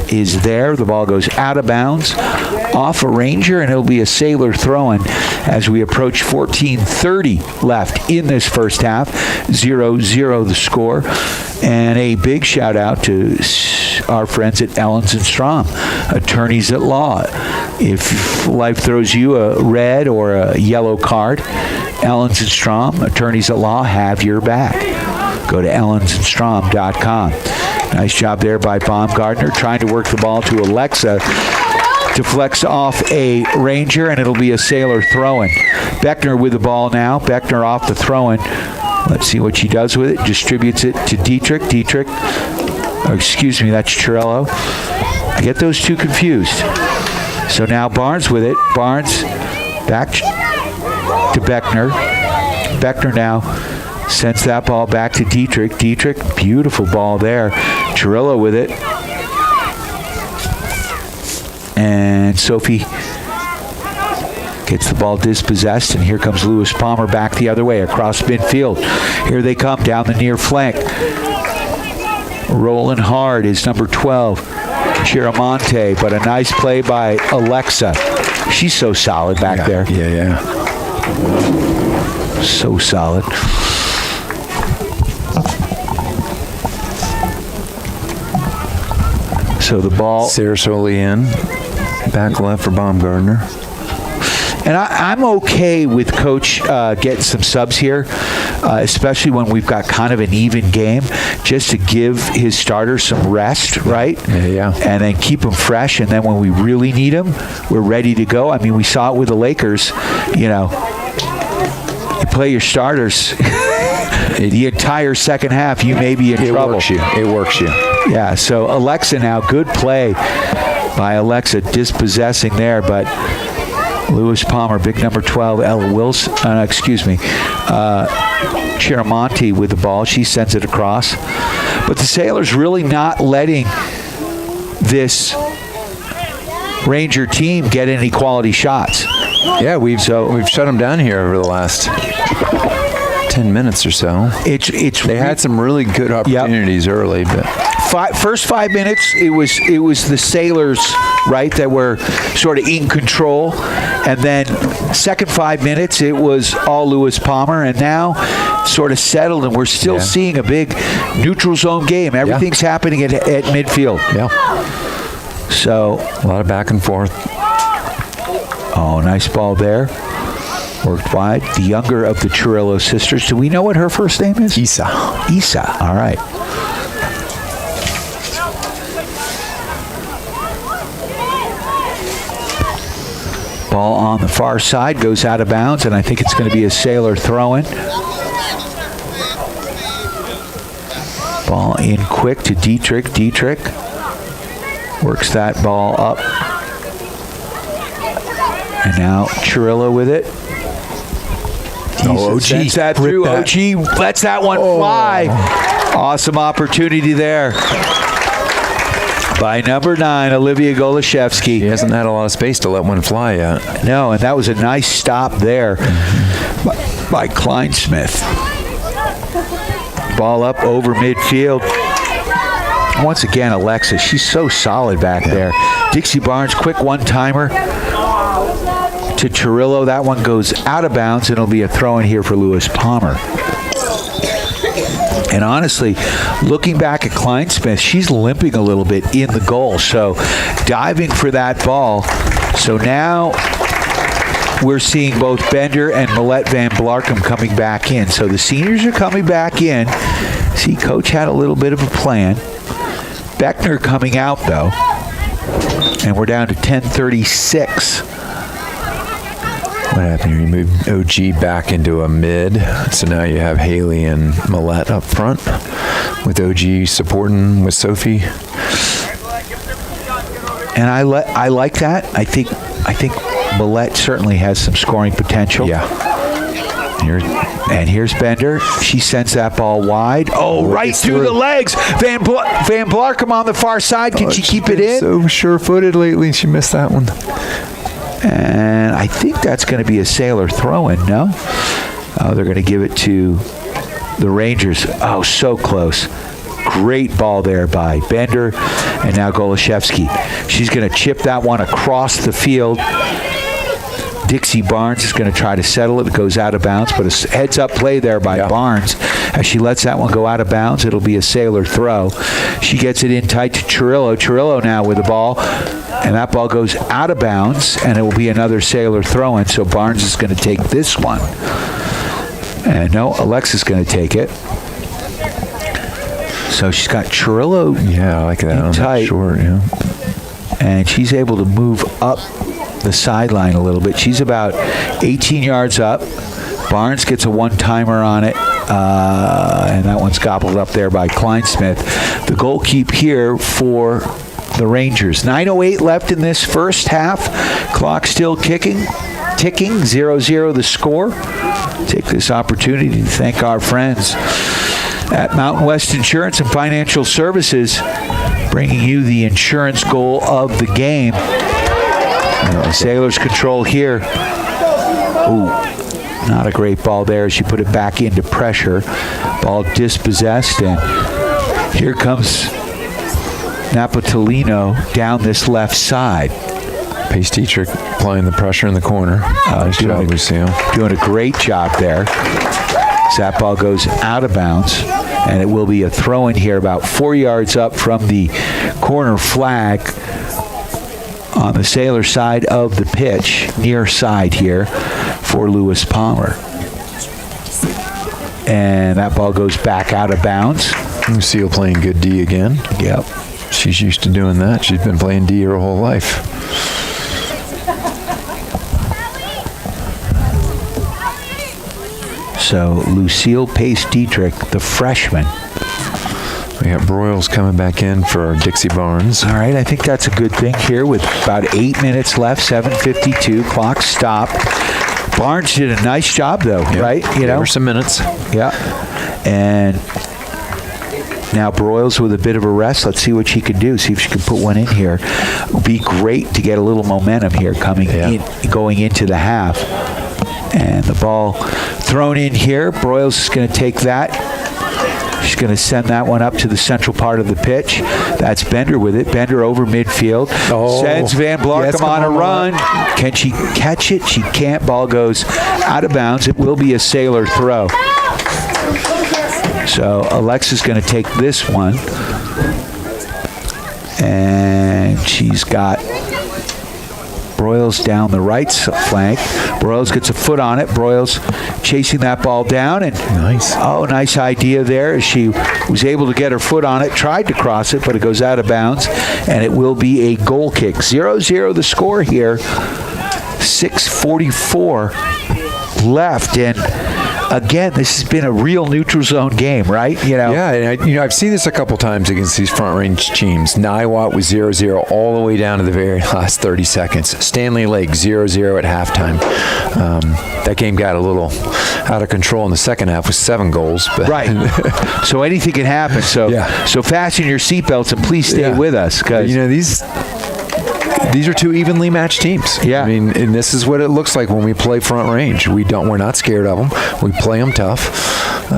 is there. The ball goes out of bounds off a Ranger, and it'll be a Sailor throw-in as we approach 14:30 left in this first half. 0-0 the score. And a big shout out to our friends at Ellens and Strom, attorneys at law. If life throws you a red or a yellow card, Ellens and Strom, attorneys at law, have your back. Go to ellensandstrom.com. Nice job there by Baumgartner, trying to work the ball to Alexa to flex off a Ranger, and it'll be a Sailor throw-in. Beckner with the ball now. Beckner off the throw-in. Let's see what she does with it. Distributes it to Dietrich. Excuse me, that's Chirello. I get those two confused. So now Barnes with it. Barnes back to Beckner. Beckner now sends that ball back to Dietrich. Dietrich, beautiful ball there. Chirello with it. And Sophie gets the ball dispossessed, and here comes Lewis Palmer back the other way across midfield. Here they come down the near flank. Rolling hard is number 12, Chiramonte, but a nice play by Alexa. She's so solid back there. Yeah. So solid. So the ball. Sarasoli in. Back left for Baumgartner. And I'm okay with Coach getting some subs here, especially when we've got kind of an even game, just to give his starters some rest, right? Yeah. And then keep them fresh. And then when we really need them, we're ready to go. I mean, we saw it with the Lakers. You play your starters the entire second half, you may be in trouble. It works you. Yeah, so Alexa now, good play by Alexa, dispossessing there, but Lewis Palmer, big number 12, Ella Wilson, Chiramonte with the ball. She sends it across. But the Sailors really not letting this Ranger team get any quality shots. Yeah, we've shut them down here over the last 10 minutes or so. They had some really good opportunities early, but first 5 minutes, it was the Sailors, right, that were sort of in control, and then second 5 minutes, it was all Lewis Palmer, and now sort of settled, and we're still seeing a big neutral zone game. Everything's happening at midfield. Yeah. So a lot of back and forth. Oh, nice ball there. Worked wide. The younger of the Chirillo sisters. Do we know what her first name is? Isa. All right. Ball on the far side goes out of bounds, and I think it's going to be a Sailor throw-in. Ball in quick to Dietrich. Dietrich works that ball up. And now Chirillo with it. OG sends that through. OG lets that one fly. Awesome opportunity there by number 9, Olivia Golashevsky. He hasn't had a lot of space to let one fly yet. No, and that was a nice stop there by Kleinsmith. Ball up over midfield. Once again, Alexa, she's so solid back there. Dixie Barnes, quick one-timer to Chirillo. That one goes out of bounds, and it'll be a throw-in here for Lewis Palmer. And honestly, looking back at Kleinsmith, she's limping a little bit in the goal. So diving for that ball. So now we're seeing both Bender and Millette Van Blarkum coming back in. So the seniors are coming back in. See, Coach had a little bit of a plan. Beckner coming out, though. And we're down to 10:36. What happened here? You moved OG back into a mid. So now you have Haley and Millette up front with OG supporting with Sophie. And I like that. I think Millette certainly has some scoring potential. Yeah. Here's Bender. She sends that ball wide. Oh, right through the legs. Van Blarkum on the far side. Can she keep it in? So sure-footed lately. She missed that one. And I think that's going to be a Sailor throw-in, no? Oh, they're going to give it to the Rangers. Oh, so close. Great ball there by Bender. And now Golashevsky. She's going to chip that one across the field. Dixie Barnes is going to try to settle it. It goes out of bounds, but a heads-up play there by Barnes. As she lets that one go out of bounds, it'll be a Sailor throw. She gets it in tight to Chirillo. Chirillo now with the ball, and that ball goes out of bounds, and it will be another Sailor throw-in, so Barnes is going to take this one. And no, Alexa's going to take it. So she's got Chirillo I like that. tight. Short, yeah. And she's able to move up the sideline a little bit. She's about 18 yards up. Barnes gets a one-timer on it, and that one's gobbled up there by Kleinsmith. The goal keep here for the Rangers. 9:08 left in this first half. Clock still ticking. 0-0 the score. Take this opportunity to thank our friends at Mountain West Insurance and Financial Services, bringing you the insurance goal of the game. Sailors control here. Ooh, not a great ball there as she put it back into pressure. Ball dispossessed, and here comes Napolitano down this left side. Pace Dietrich applying the pressure in the corner. Nice job, Lucille. Doing a great job there. That ball goes out of bounds, and it will be a throw-in here about 4 yards up from the corner flag on the Sailor side of the pitch, near side here for Lewis Palmer. And that ball goes back out of bounds. Lucille playing good D again. Yep. She's used to doing that. She's been playing D her whole life. So Lucille Pace Dietrich, the freshman. We got Broyles coming back in for Dixie Barnes. All right, I think that's a good thing here with about 8 minutes left, 7:52, clock stopped. Barnes did a nice job, though, right? Gave her some minutes. Yeah. And now Broyles with a bit of a rest. Let's see what she can do. See if she can put one in here. Be great to get a little momentum here coming in, going into the half. And the ball thrown in here. Broyles is going to take that. She's going to send that one up to the central part of the pitch. That's Bender with it. Bender over midfield. Sends Van Blarkum on a run. Can she catch it? She can't. Ball goes out of bounds. It will be a Sailor throw. So Alexa's going to take this one. And she's got Broyles down the right flank. Broyles gets a foot on it. Broyles chasing that ball down. And nice idea there as she was able to get her foot on it. Tried to cross it, but it goes out of bounds. And it will be a goal kick. 0-0 the score here. 6:44 left. And again, this has been a real neutral zone game, right? Yeah, and I've seen this a couple times against these front range teams. Niwot was 0-0 all the way down to the very last 30 seconds. Stanley Lake 0-0 at halftime. That game got a little out of control in the second half with 7 goals. But right. So anything can happen. So fasten your seatbelts and please stay with us, because these are 2 evenly matched teams. Yeah. I mean, and this is what it looks like when we play front range. We're not scared of them. We play them tough.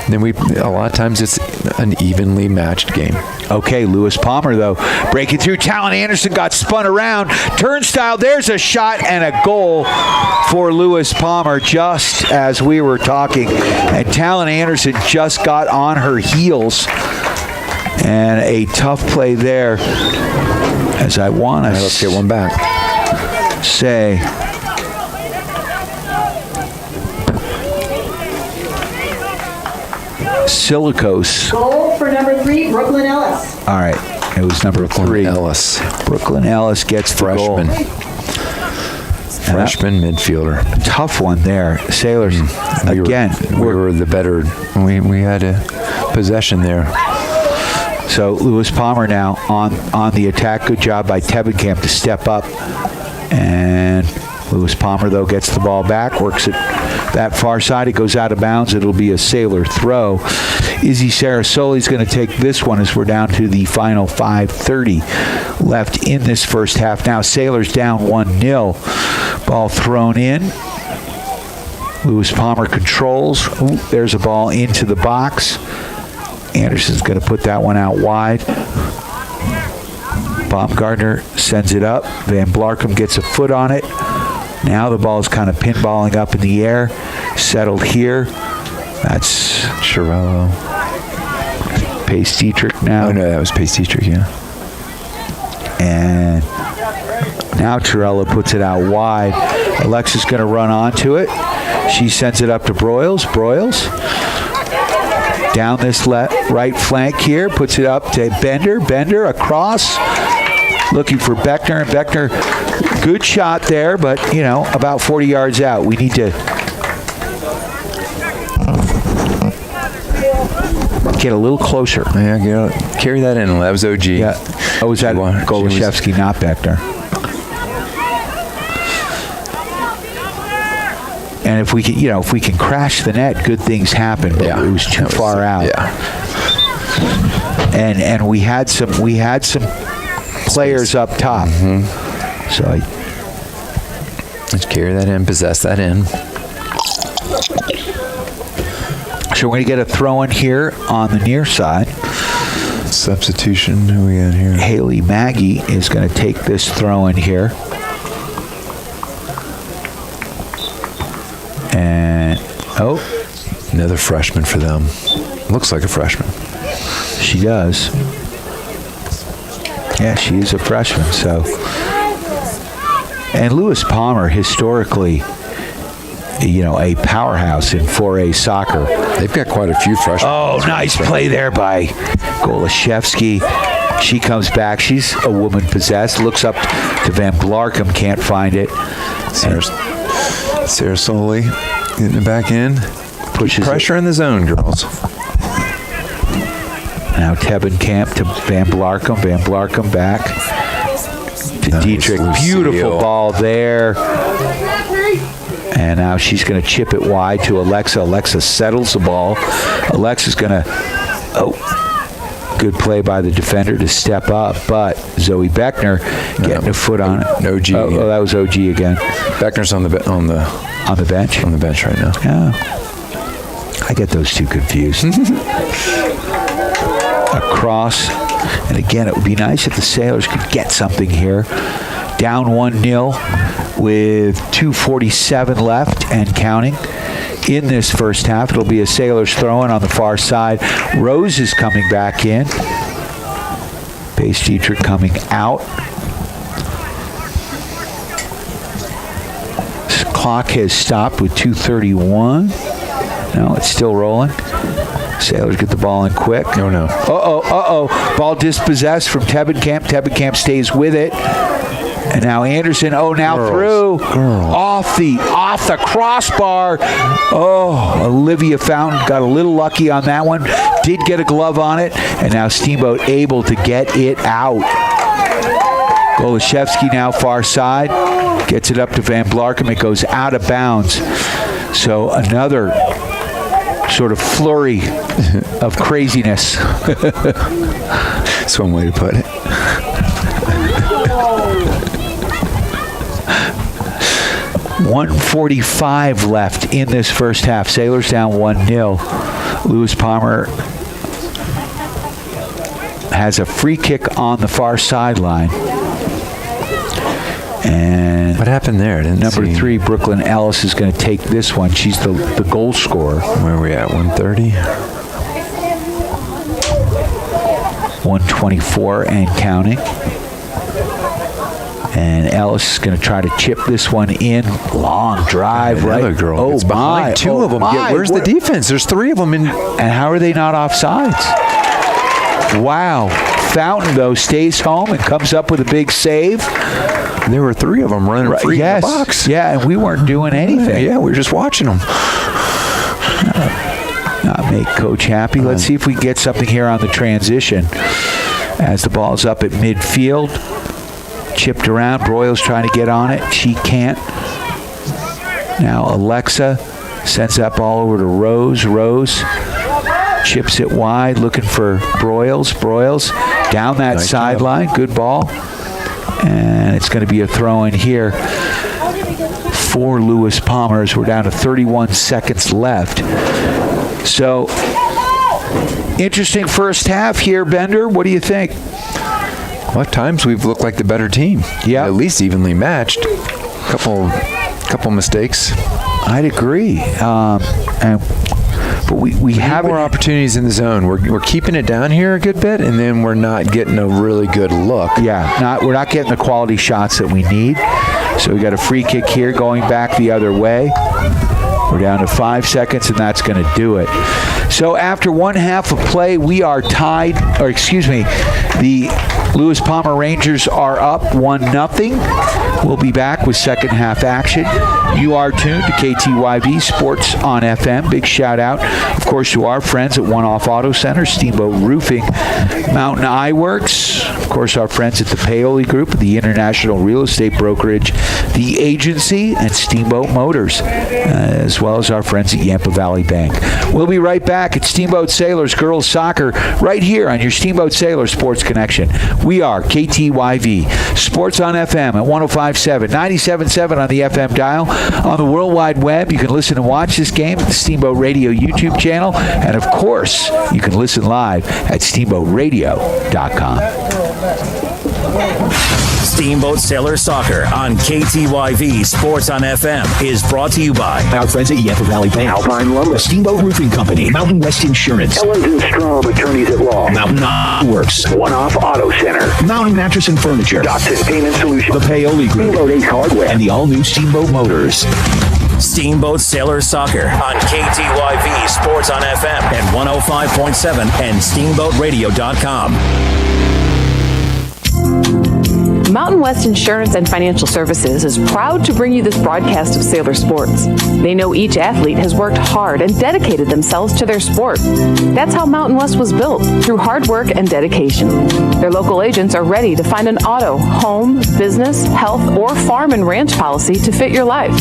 Then a lot of times it's an evenly matched game. Okay, Lewis Palmer, though, breaking through. Talon Anderson got spun around. Turnstile, there's a shot and a goal for Lewis Palmer, just as we were talking. And Talon Anderson just got on her heels. And a tough play there. As I want to let's get one back. Say, Silicos. Goal for number 3, Brooklyn Ellis. All right, it was number 3. Ellis. Brooklyn Ellis gets the freshman. Goal. Freshman midfielder. Tough one there. Sailors, we were the better. We had a possession there. So Lewis Palmer now on the attack. Good job by Tebenkamp to step up. And Lewis Palmer, though, gets the ball back, works it that far side. It goes out of bounds. It'll be a Sailor throw. Izzy Sarasoli's going to take this one as we're down to the final 5:30 left in this first half. Now Sailors down 1-0. Ball thrown in. Lewis Palmer controls. Ooh, there's a ball into the box. Anderson's going to put that one out wide. Baumgartner sends it up. Van Blarcom gets a foot on it. Now the ball is kind of pinballing up in the air. Settled here. That's Chiarello. Pace Dietrich now. Oh, no, that was Pace Dietrich, yeah. And now Chiarello puts it out wide. Alexa's going to run onto it. She sends it up to Broyles. Broyles down this right flank here, puts it up to Bender. Bender across, looking for Beckner. And Beckner, good shot there, but, about 40 yards out. We need to get a little closer. Yeah, carry that in. That was OG. Yeah. Oh, was that Golashevsky, not Beckner? And if we can crash the net, good things happen. But it was too far out. Yeah. And we had some players up top. Mm-hmm. So let's carry that in, possess that in. So we're going to get a throw in here on the near side. Substitution. Who we got here? Haley Maggie is going to take this throw in here. And, another freshman for them. Looks like a freshman. She does. Yeah, she is a freshman, so. And Lewis Palmer, historically, a powerhouse in 4A soccer. They've got quite a few freshmen. Oh, nice play there by Golashevsky. She comes back. She's a woman possessed. Looks up to Van Blarcom. Can't find it. Sarasoli getting it back in. Pushes pressure in the zone, girls. Now Tebenkamp to Van Blarcom. Van Blarcom back to Dietrich. Beautiful ball there. And now she's going to chip it wide to Alexa. Alexa settles the ball. Alexa's going to... good play by the defender to step up, but Zoe Beckner getting a foot on it. OG. Oh, that was OG again. Beckner's on the bench. On the bench right now. Yeah. I get those two confused. Across, and again, it would be nice if the Sailors could get something here. Down 1-0 with 2:47 left and counting. In this first half, it'll be a Sailors throw-in on the far side. Rose is coming back in. Pace Dietrich coming out. This clock has stopped with 2:31. No, it's still rolling. Sailors get the ball in quick. Oh, no. Uh-oh. Ball dispossessed from Tebenkamp. Tebenkamp stays with it. And now Anderson, now through. Off off the crossbar. Oh, Olivia Fountain got a little lucky on that one. Did get a glove on it, and now Steamboat able to get it out. Golashevsky now far side. Gets it up to Van Blarkum. It goes out of bounds. So another sort of flurry of craziness. That's one way to put it. .145 left in this first half. Sailors down 1-0. Lewis Palmer has a free kick on the far sideline. And what happened there? Number 3, Brooklyn Ellis, is going to take this one. She's the goal scorer. Where are we at? 130? 124 and counting. And Ellis is going to try to chip this one in. Long drive, Another right? girl. Oh, it's behind my. two of them. My. Where's the defense? There's 3 of them. And how are they not offsides? Wow. Fountain, though, stays home and comes up with a big save. There were 3 of them running free in the box. Yeah, and we weren't doing anything. Yeah, we were just watching them. Not make Coach happy. Let's see if we can get something here on the transition. As the ball's up at midfield. Chipped around. Broyles trying to get on it. She can't. Now Alexa sends that ball over to Rose. Rose chips it wide, looking for Broyles. Broyles down that sideline. Good ball. And it's going to be a throw in here for Lewis Palmer as we're down to 31 seconds left. So, interesting first half here, Bender. What do you think? Well, at times we've looked like the better team. Yeah. At least evenly matched. Couple mistakes. I'd agree. But we have more opportunities in the zone. We're keeping it down here a good bit, and then we're not getting a really good look. Yeah, we're not getting the quality shots that we need. So we got a free kick here going back the other way. We're down to 5 seconds, and that's going to do it. So after one half of play, we are tied, the Lewis Palmer Rangers are up 1-0. We'll be back with second half action. You are tuned to KTYV Sports on FM. Big shout out, of course, to our friends at One Off Auto Center, Steamboat Roofing, Mountain Eye Works, of course, our friends at the Paoli Group, the International Real Estate Brokerage, the Agency, and Steamboat Motors, as well as our friends at Yampa Valley Bank. We'll be right back at Steamboat Sailors Girls Soccer right here on your Steamboat Sailors Sports Connection. We are KTYV Sports on FM at 105.7, 97.7 on the FM dial. On the World Wide Web, you can listen and watch this game at the Steamboat Radio YouTube channel. And, of course, you can listen live at steamboatradio.com. Steamboat Sailor Soccer on KTYV Sports on FM is brought to you by our friends at Yampa Valley Bank, Alpine Lumber, Steamboat Roofing Company, Mountain West Insurance, Ellington Strom Attorneys at Law, Mountain Works, One Off Auto Center, Mountain Mattress and Furniture, Dotson Payment Solutions, the Paoli Group, Steamboat Ace Hardware, and the all-new Steamboat Motors. Steamboat Sailor Soccer on KTYV Sports on FM at 105.7 and steamboatradio.com. Mountain West Insurance and Financial Services is proud to bring you this broadcast of Sailor Sports. They know each athlete has worked hard and dedicated themselves to their sport. That's how Mountain West was built, through hard work and dedication. Their local agents are ready to find an auto, home, business, health, or farm and ranch policy to fit your life.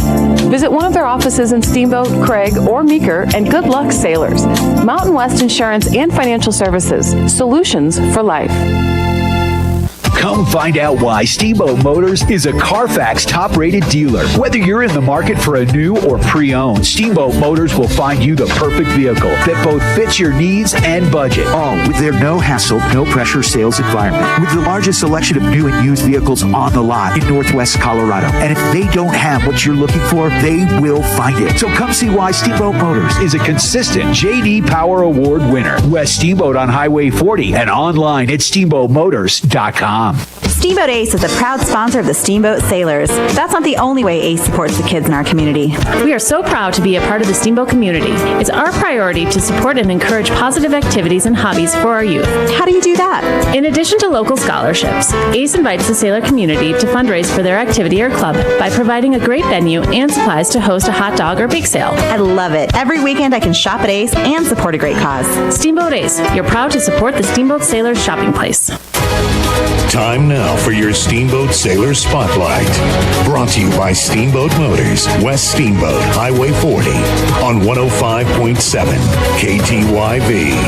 Visit one of their offices in Steamboat, Craig, or Meeker, and good luck, sailors. Mountain West Insurance and Financial Services, solutions for life. Come find out why Steamboat Motors is a Carfax top-rated dealer. Whether you're in the market for a new or pre-owned, Steamboat Motors will find you the perfect vehicle that both fits your needs and budget. All with their no-hassle, no-pressure sales environment. With the largest selection of new and used vehicles on the lot in Northwest Colorado. And if they don't have what you're looking for, they will find it. So come see why Steamboat Motors is a consistent J.D. Power Award winner. West Steamboat on Highway 40 and online at steamboatmotors.com. Steamboat Ace is a proud sponsor of the Steamboat Sailors. That's not the only way Ace supports the kids in our community. We are so proud to be a part of the Steamboat community. It's our priority to support and encourage positive activities and hobbies for our youth. How do you do that? In addition to local scholarships, ACE invites the sailor community to fundraise for their activity or club by providing a great venue and supplies to host a hot dog or bake sale. I love it. Every weekend I can shop at Ace and support a great cause. Steamboat Ace, you're proud to support the Steamboat Sailors shopping place. Time now for your Steamboat Sailor Spotlight. Brought to you by Steamboat Motors, West Steamboat, Highway 40, on 105.7 KTYV.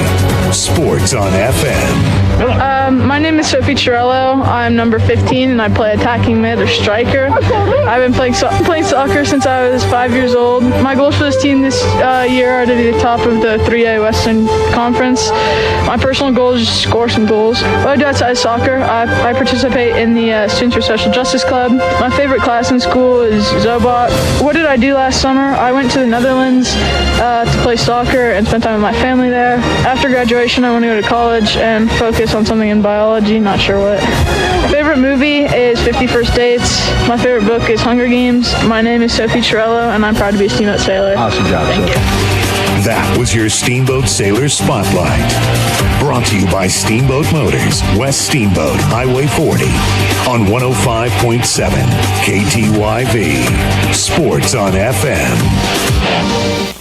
Sports on FM. My name is Sophie Chirello. I'm number 15 and I play attacking mid or striker. I've been playing soccer since I was 5 years old. My goals for this team this year are to be the top of the 3A Western Conference. My personal goal is just to score some goals. What I do outside of soccer, I participate in the Students for Social Justice Club. My favorite class in school is Zobot. What did I do last summer? I went to the Netherlands to play soccer and spend time with my family there. After graduation, I want to go to college and focus on something in biology, not sure what. Favorite movie is 50 First Dates. My favorite book is Hunger Games. My name is Sophie Chirello, and I'm proud to be a Steamboat Sailor. Awesome job. Thank you. That was your Steamboat Sailor Spotlight. Brought to you by Steamboat Motors, West Steamboat, Highway 40, on 105.7 KTYV. Sports on FM.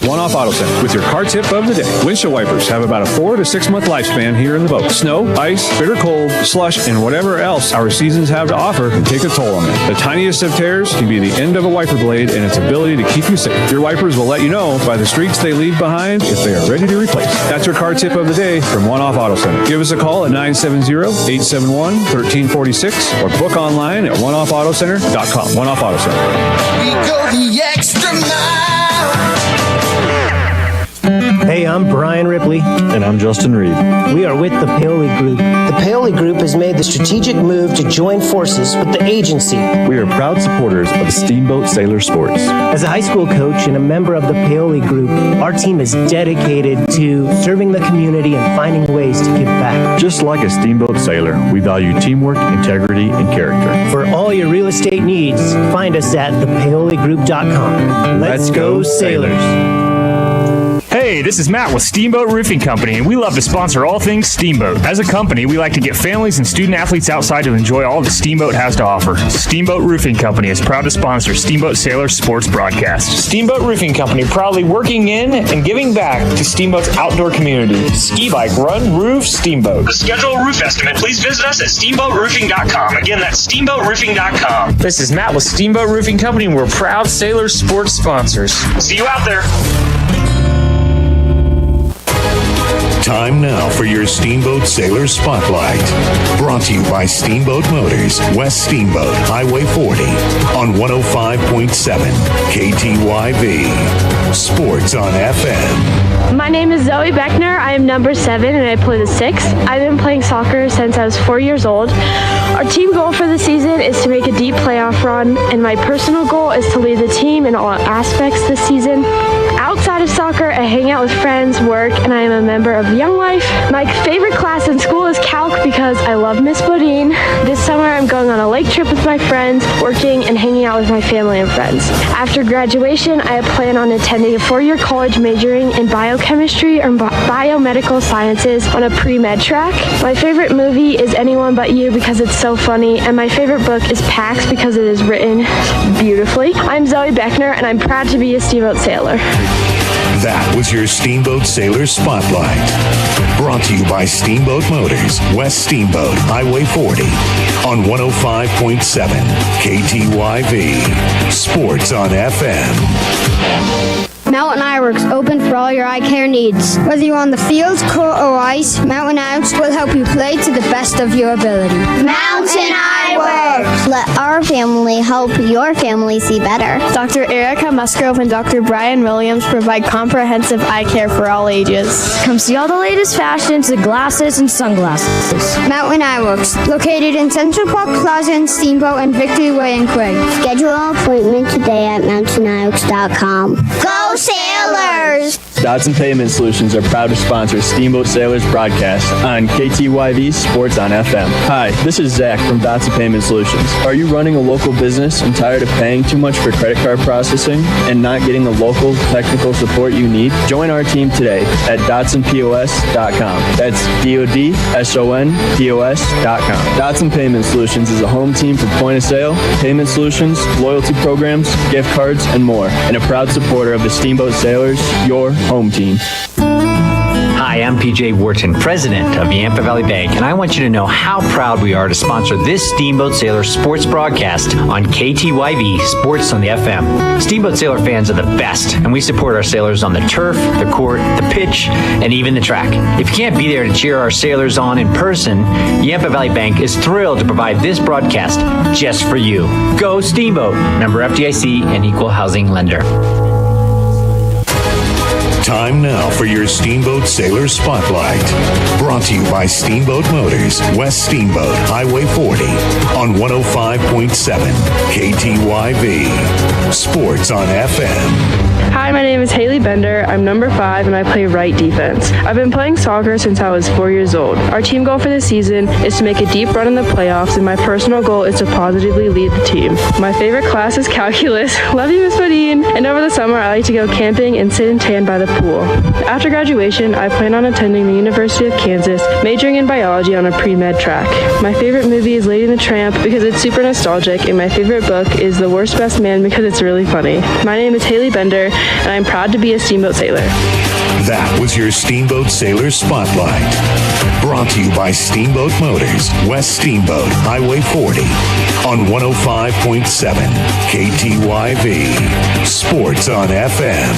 One-Off Auto Center with your car tip of the day. Windshield wipers have about a 4 to 6 month lifespan here in the boat. Snow, ice, bitter cold, slush, and whatever else our seasons have to offer can take a toll on them. The tiniest of tears can be the end of a wiper blade and its ability to keep you safe. Your wipers will let you know by the streaks they leave behind if they are ready to replace. That's your car tip of the day from One-Off Auto Center. Give us a call at 970-871-1346 or book online at oneoffautocenter.com. One-Off Auto Center. We go the extra mile. Hey, I'm Brian Ripley. And I'm Justin Reed. We are with the Paoli Group. The Paoli Group has made the strategic move to join forces with the agency. We are proud supporters of Steamboat Sailor Sports. As a high school coach and a member of the Paoli Group, our team is dedicated to serving the community and finding ways to give back. Just like a Steamboat Sailor, we value teamwork, integrity, and character. For all your real estate needs, find us at thepaoligroup.com. Let's go Sailors. Hey, this is Matt with Steamboat Roofing Company, and we love to sponsor all things Steamboat. As a company, we like to get families and student athletes outside to enjoy all that Steamboat has to offer. Steamboat Roofing Company is proud to sponsor Steamboat Sailor Sports Broadcast. Steamboat Roofing Company proudly working in and giving back to Steamboat's outdoor community. Ski, bike, run, roof, Steamboat. To schedule a roof estimate, please visit us at steamboatroofing.com. Again, that's steamboatroofing.com. This is Matt with Steamboat Roofing Company, and we're proud Sailor Sports sponsors. See you out there. Time now for your Steamboat Sailor Spotlight. Brought to you by Steamboat Motors, West Steamboat, Highway 40, on 105.7 KTYV. Sports on FM. My name is Zoe Beckner. I am number 7 and I play the 6. I've been playing soccer since I was 4 years old. Our team goal for the season is to make a deep playoff run, and my personal goal is to lead the team in all aspects this season. Outside of soccer, I hang out with friends, work, and I am a member of Young Life. My favorite class in school is Calc because I love Miss Bodine. This summer, I'm going on a lake trip with my friends, working and hanging out with my family and friends. After graduation, I plan on attending a 4-year college majoring in biochemistry or biomedical sciences on a pre-med track. My favorite movie is Anyone But You because it's so funny, and my favorite book is Pax because it is written beautifully. I'm Zoe Beckner, and I'm proud to be a Steamboat Sailor. That was your Steamboat Sailor Spotlight. Brought to you by Steamboat Motors, West Steamboat, Highway 40, on 105.7 KTYV. Sports on FM. Mountain Eyeworks, open for all your eye care needs. Whether you're on the field, court, or ice, Mountain Eyeworks will help you play to the best of your ability. Mountain Eyeworks! Let our family help your family see better. Dr. Erica Musgrove and Dr. Brian Williams provide comprehensive eye care for all ages. Come see all the latest fashions in glasses and sunglasses. Mountain Eyeworks, located in Central Park Plaza in Steamboat and Victory Way in Craig. Schedule an appointment today at mountainEyeworks.com. Go Sailors! Dodson Payment Solutions are proud to sponsor Steamboat Sailors broadcast on KTYV Sports on FM. Hi, this is Zach from Dodson Payment Solutions. Solutions. Are you running a local business and tired of paying too much for credit card processing and not getting the local technical support you need? Join our team today at DotsonPOS.com. That's DODSONPOS.com. Dotson Payment Solutions is a home team for point of sale, payment solutions, loyalty programs, gift cards, and more, and a proud supporter of the Steamboat Sailors, your home team. Hi, I'm PJ Wharton, president of Yampa Valley Bank, and I want you to know how proud we are to sponsor this Steamboat Sailor sports broadcast on KTYV Sports on the FM. Steamboat Sailor fans are the best, and we support our sailors on the turf, the court, the pitch, and even the track. If you can't be there to cheer our sailors on in person, Yampa Valley Bank is thrilled to provide this broadcast just for you. Go Steamboat, member FDIC and equal housing lender. Time now for your Steamboat Sailor Spotlight. Brought to you by Steamboat Motors, West Steamboat, Highway 40, on 105.7 KTYV. Sports on FM. Hi, my name is Haley Bender. I'm number 5 and I play right defense. I've been playing soccer since I was 4 years old. Our team goal for the season is to make a deep run in the playoffs, and my personal goal is to positively lead the team. My favorite class is calculus. Love you, Miss Bodine. And over the summer, I like to go camping and sit and tan by the pool. After graduation, I plan on attending the University of Kansas, majoring in biology on a pre-med track. My favorite movie is Lady and the Tramp because it's super nostalgic, and my favorite book is The Worst Best Man because it's really funny. My name is Haley Bender, and I'm proud to be a Steamboat Sailor. That was your Steamboat Sailor Spotlight. Brought to you by Steamboat Motors, West Steamboat, Highway 40, on 105.7 KTYV. Sports on FM.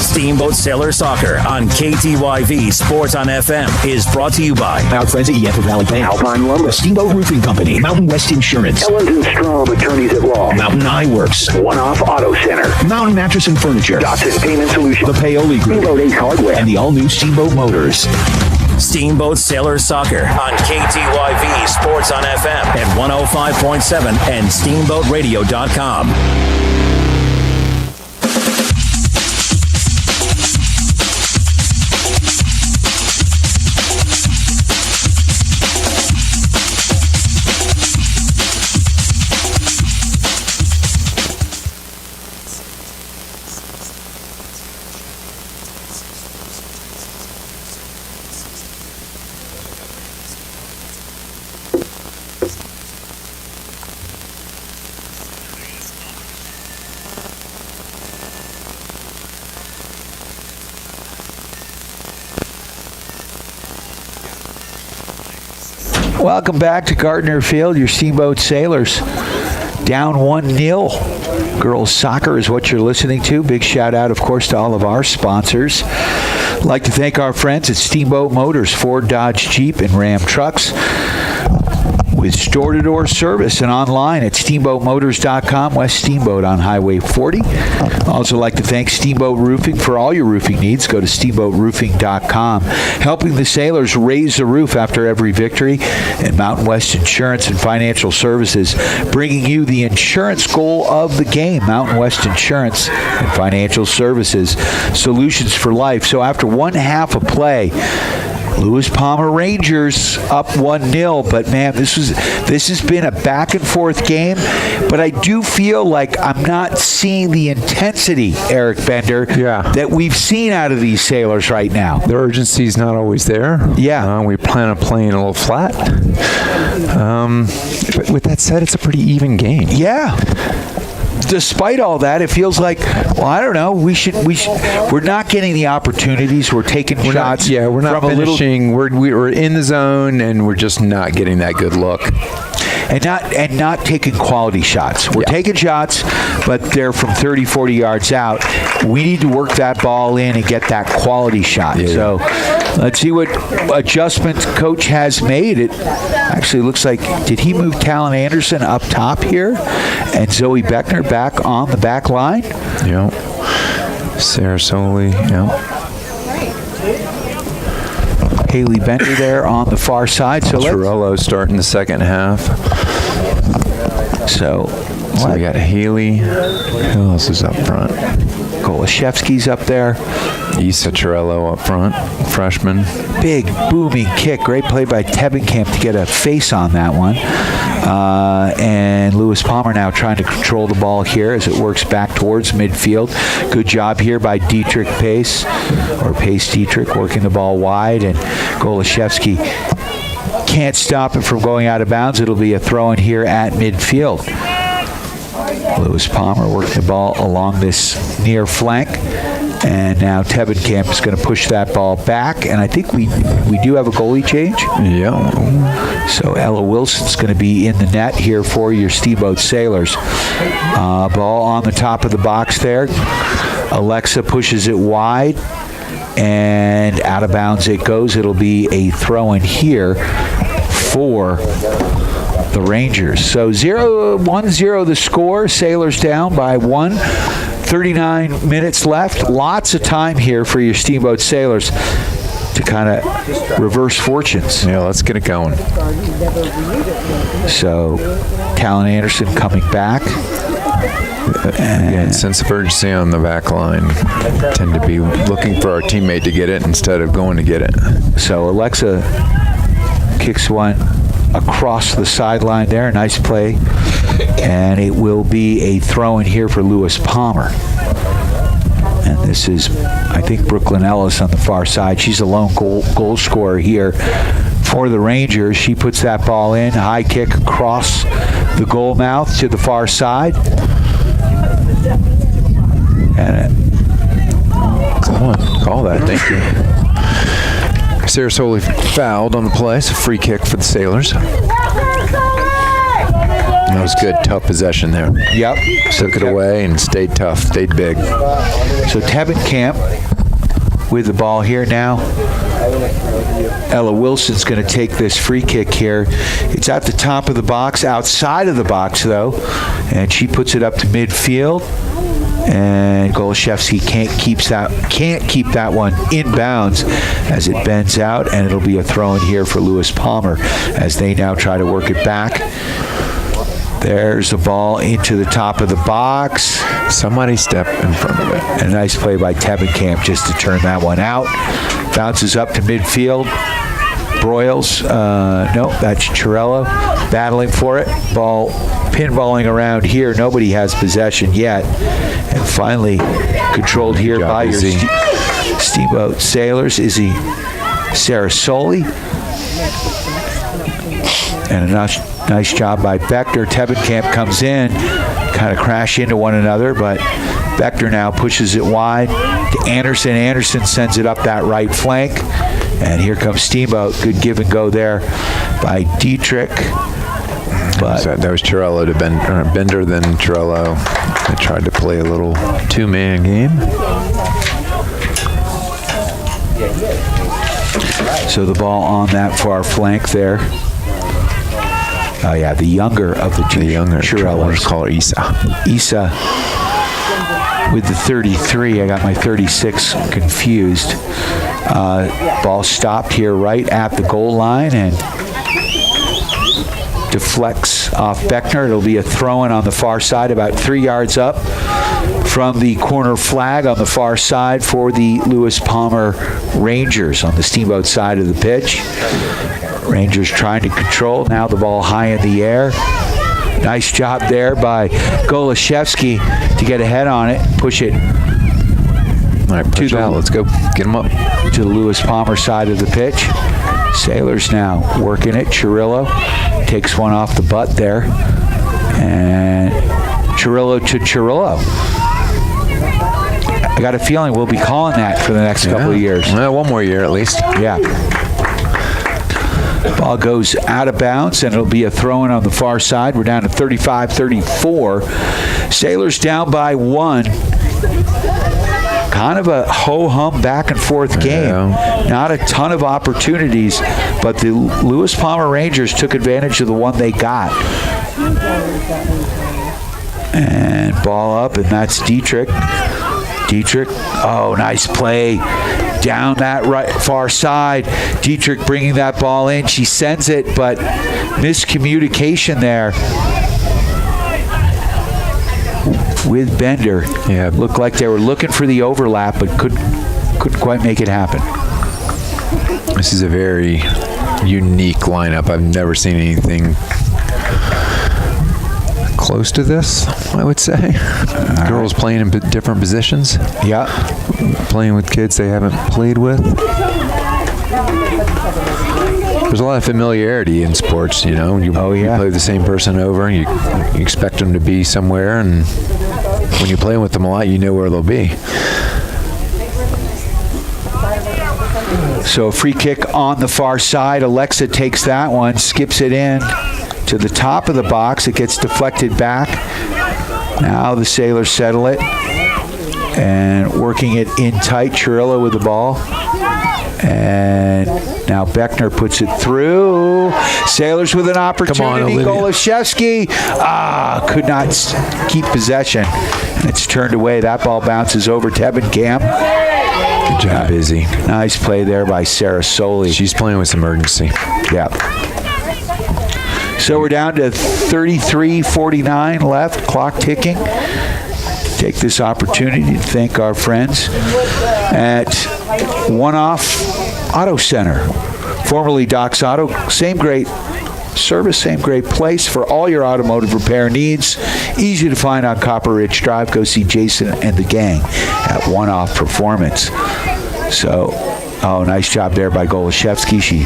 Steamboat Sailor Soccer on KTYV Sports on FM is brought to you by our friends at Yampa Valley Bank, Alpine Lumber, Steamboat Roofing Company, Mountain West Insurance, Ellington Strom, attorneys at law, Mountain Eye Works, One Off Auto Center, Mountain Mattress and Furniture, Dotson Payment Solutions, the Paoli Group, Steamboat Ace Hardware, and the all-new Steamboat Motors. Steamboat Sailor Soccer on KTYV Sports on FM at 105.7 and SteamboatRadio.com. Welcome back to Gardner Field. Your Steamboat Sailors down 1-0. Girls soccer is what you're listening to. Big shout out, of course, to all of our sponsors. I'd like to thank our friends at Steamboat Motors, Ford, Dodge, Jeep, and Ram trucks, with store-to-door service and online at steamboatmotors.com, West Steamboat on Highway 40. Also like to thank Steamboat Roofing for all your roofing needs. Go to steamboatroofing.com. Helping the sailors raise the roof after every victory. And Mountain West Insurance and Financial Services, bringing you the insurance goal of the game. Mountain West Insurance and Financial Services, solutions for life. So after one half of play, Lewis Palmer Rangers up 1-0, but man, this has been a back and forth game, but I do feel like I'm not seeing the intensity, Eric Bender, that we've seen out of these Sailors right now. The urgency's not always there. Yeah. We plan on playing a little flat. But with that said, it's a pretty even game. Yeah. Despite all that, it feels like, well, I don't know, we're not getting the opportunities. We're taking shots. We're not finishing. We're in the zone, and we're just not getting that good look. And not taking quality shots. We're taking shots, but they're from 30, 40 yards out. We need to work that ball in and get that quality shot. Yeah. So let's see what adjustments Coach has made. It actually looks like, did he move Talon Anderson up top here? And Zoe Beckner back on the back line? Yep. Sarasoli, yep. Haley Bender there on the far side. So Torello starting the second half. So we got Haley. Who else is up front? Golashevsky's up there. Issa Chirello up front, freshman. Big booming kick. Great play by Tebenkamp to get a face on that one. And Lewis Palmer now trying to control the ball here as it works back towards midfield. Good job here by Dietrich Pace, or Pace Dietrich, working the ball wide, and Golashevsky can't stop it from going out of bounds. It'll be a throw in here at midfield. Lewis Palmer working the ball along this near flank. And now Tebenkamp is going to push that ball back. And I think we do have a goalie change. Yeah. So Ella Wilson's going to be in the net here for your Steamboat Sailors. Ball on the top of the box there. Alexa pushes it wide. And out of bounds it goes. It'll be a throw in here for the Rangers. So 1-0 the score. Sailors down by 1. 39 minutes left. Lots of time here for your Steamboat Sailors to kind of reverse fortunes. Yeah, let's get it going. So Talon Anderson coming back. And sense of urgency on the back line. Tend to be looking for our teammate to get it instead of going to get it. So Alexa kicks one across the sideline there. Nice play. And it will be a throw in here for Lewis Palmer. And this is, I think, Brooklyn Ellis on the far side. She's a lone goal scorer here for the Rangers. She puts that ball in. High kick across the goal mouth to the far side. And call that. Thank you. Sarasoli fouled on the play. It's a free kick for the Sailors. That was good, tough possession there. Yep. Took it away and stayed tough, stayed big. So Tebenkamp with the ball here now. Ella Wilson's going to take this free kick here. It's at the top of the box, outside of the box though, and she puts it up to midfield. And Golashevsky can't keep that one in bounds as it bends out, and it'll be a throw in here for Lewis Palmer as they now try to work it back. There's the ball into the top of the box. Somebody step in front of it. And a nice play by Tebenkamp just to turn that one out. Bounces up to midfield. Broyles, no, that's Chirello battling for it. Ball pinballing around here. Nobody has possession yet. And finally controlled here by your Steamboat Sailors. Izzy Sarasoli. And a nice job by Beckner. Tebenkamp comes in, kind of crash into one another, but Beckner now pushes it wide to Anderson. Anderson sends it up that right flank. And here comes Steamboat. Good give and go there by Dietrich. But that was Chirello to Bender, then Chirello. They tried to play a little two-man game. So the ball on that far flank there. Oh yeah, the younger of the two. The younger Chirellos. Call her Issa. Issa with the 33. I got my 36 confused. Ball stopped here right at the goal line and deflects off Beckner. It'll be a throw-in on the far side, about 3 yards up from the corner flag on the far side for the Lewis Palmer Rangers on the Steamboat side of the pitch. Rangers trying to control. Now the ball high in the air. Nice job there by Golashevsky to get ahead on it, push it. All right, push out. Let's go. Get him up. To the Lewis Palmer side of the pitch. Sailors now working it. Chirello takes one off the butt there. And Chirello to Chirello. I got a feeling we'll be calling that for the next couple of years. Well, one more year at least. Yeah. Ball goes out of bounds, and it'll be a throw-in on the far side. We're down to 35-34. Sailors down by 1. Kind of a ho-hum back-and-forth game. Yeah. Not a ton of opportunities, but the Lewis Palmer Rangers took advantage of the one they got. And ball up, and that's Dietrich. Dietrich, oh, nice play. Down that right far side. Dietrich bringing that ball in. She sends it, but miscommunication there with Bender. Yeah, looked like they were looking for the overlap, but couldn't quite make it happen. This is a very unique lineup. I've never seen anything close to this, I would say. Girls playing in different positions. Yeah. Playing with kids they haven't played with. There's a lot of familiarity in sports, you know. You play the same person over, and you expect them to be somewhere, and when you're playing with them a lot, you know where they'll be. So a free kick on the far side. Alexa takes that one, skips it in to the top of the box. It gets deflected back. Now the Sailors settle it and working it in tight. Chirillo with the ball. And now Beckner puts it through. Sailors with an opportunity. Golashevsky could not keep possession. And it's turned away. That ball bounces over Tebenkamp. Good job, Izzy. Nice play there by Sarah Soli. She's playing with some urgency. Yeah. So we're down to 33:49 left. Clock ticking. Take this opportunity to thank our friends at One Off Auto Center, formerly Doc's Auto. Same great service, same great place for all your automotive repair needs. Easy to find on Copper Ridge Drive. Go see Jason and the gang at One Off Performance. So, nice job there by Golashevsky. She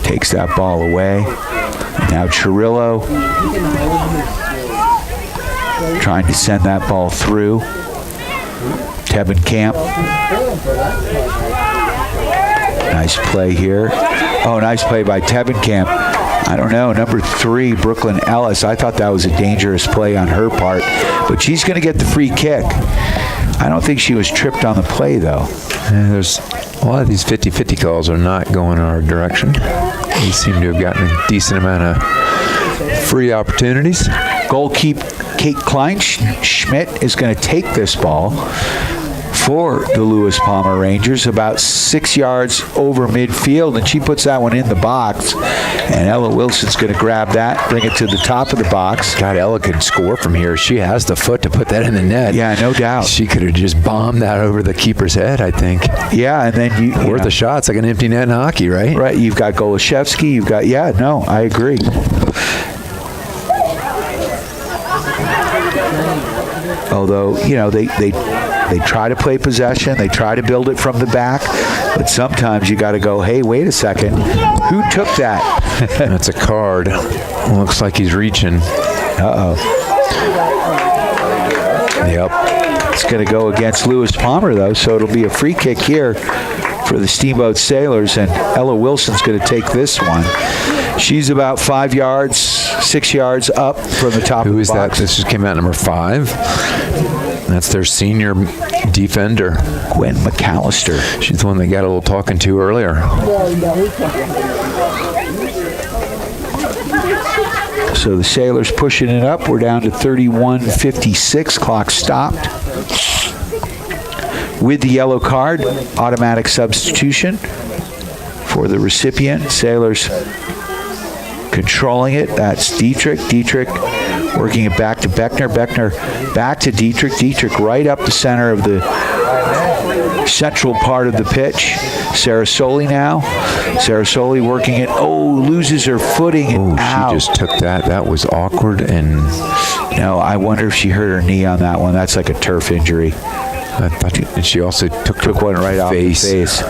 takes that ball away. Now Chirillo trying to send that ball through. Tebenkamp. Nice play here. Nice play by Tebenkamp. I don't know, number 3, Brooklyn Ellis. I thought that was a dangerous play on her part, but she's going to get the free kick. I don't think she was tripped on the play, though. There's a lot of these 50-50 calls are not going our direction. We seem to have gotten a decent amount of free opportunities. Goalkeeper Kate Kleinschmidt is going to take this ball for the Lewis Palmer Rangers, about 6 yards over midfield, and she puts that one in the box. And Ella Wilson's going to grab that, bring it to the top of the box. God, Ella could score from here. She has the foot to put that in the net. Yeah, no doubt. She could have just bombed that over the keeper's head, I think. Yeah, and then you worth a shot. It's like an empty net in hockey, right? Right. You've got Golashevsky. You've got I agree. Although, they try to play possession, they try to build it from the back, but sometimes you got to go, hey, wait a second, who took that? That's a card. Looks like he's reaching. Yep. It's going to go against Lewis Palmer, though, so it'll be a free kick here for the Steamboat Sailors, and Ella Wilson's going to take this one. She's about 6 yards up from the top of the box. Who is that? This just came out number 5. That's their senior defender, Gwen McAllister. She's the one they got a little talking to earlier. So the Sailors pushing it up. We're down to 31:56. Clock stopped. With the yellow card, automatic substitution for the recipient. Sailors controlling it. That's Dietrich. Dietrich working it back to Beckner. Beckner back to Dietrich. Dietrich right up the center of the central part of the pitch. Sarah Soli now. Sarah Soli working it. Loses her footing. She just took that. That was awkward. And I wonder if she hurt her knee on that one. That's like a turf injury. I thought and she also took one right off the face.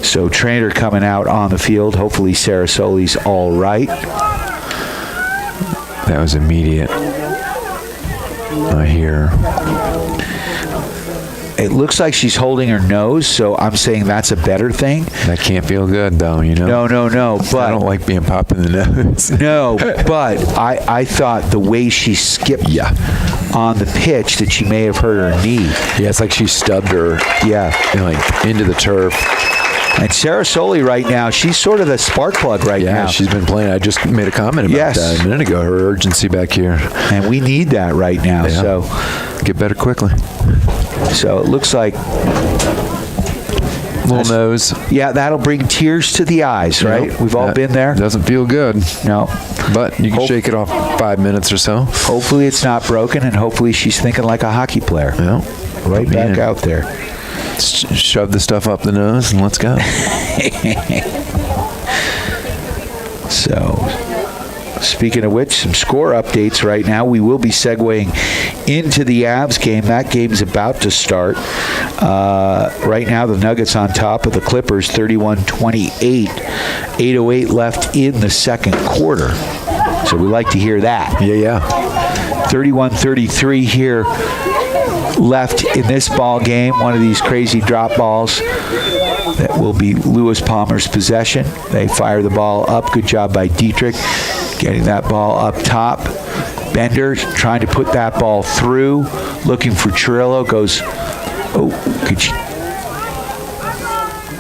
So Trainer coming out on the field. Hopefully Sarah Soli's all right. That was immediate. I hear. It looks like she's holding her nose, so I'm saying that's a better thing. That can't feel good, though, No, but I don't like being popped in the nose. No, but I thought the way she skipped on the pitch that she may have hurt her knee. Yeah, it's like she stubbed her. Into the turf. And Sarah Soli right now, she's sort of the spark plug now. Yeah, she's been playing. I just made a comment about that a minute ago, her urgency back here. And we need that right now. Yeah. So get better quickly. So it looks like little nose. Yeah, that'll bring tears to the eyes, right? We've all been there. Doesn't feel good. No. But you can shake it off 5 minutes or so. Hopefully it's not broken, and hopefully she's thinking like a hockey player. Yeah. Right back out there. Shove the stuff up the nose and let's go. So, speaking of which, some score updates right now. We will be segueing into the Avs game. That game's about to start. Right now, the Nuggets on top of the Clippers, 31-28. 8:08 left in the second quarter. So we like to hear that. Yeah. 31-33 here left in this ball game. One of these crazy drop balls that will be Lewis Palmer's possession. They fire the ball up. Good job by Dietrich getting that ball up top. Bender trying to put that ball through, looking for Chirillo.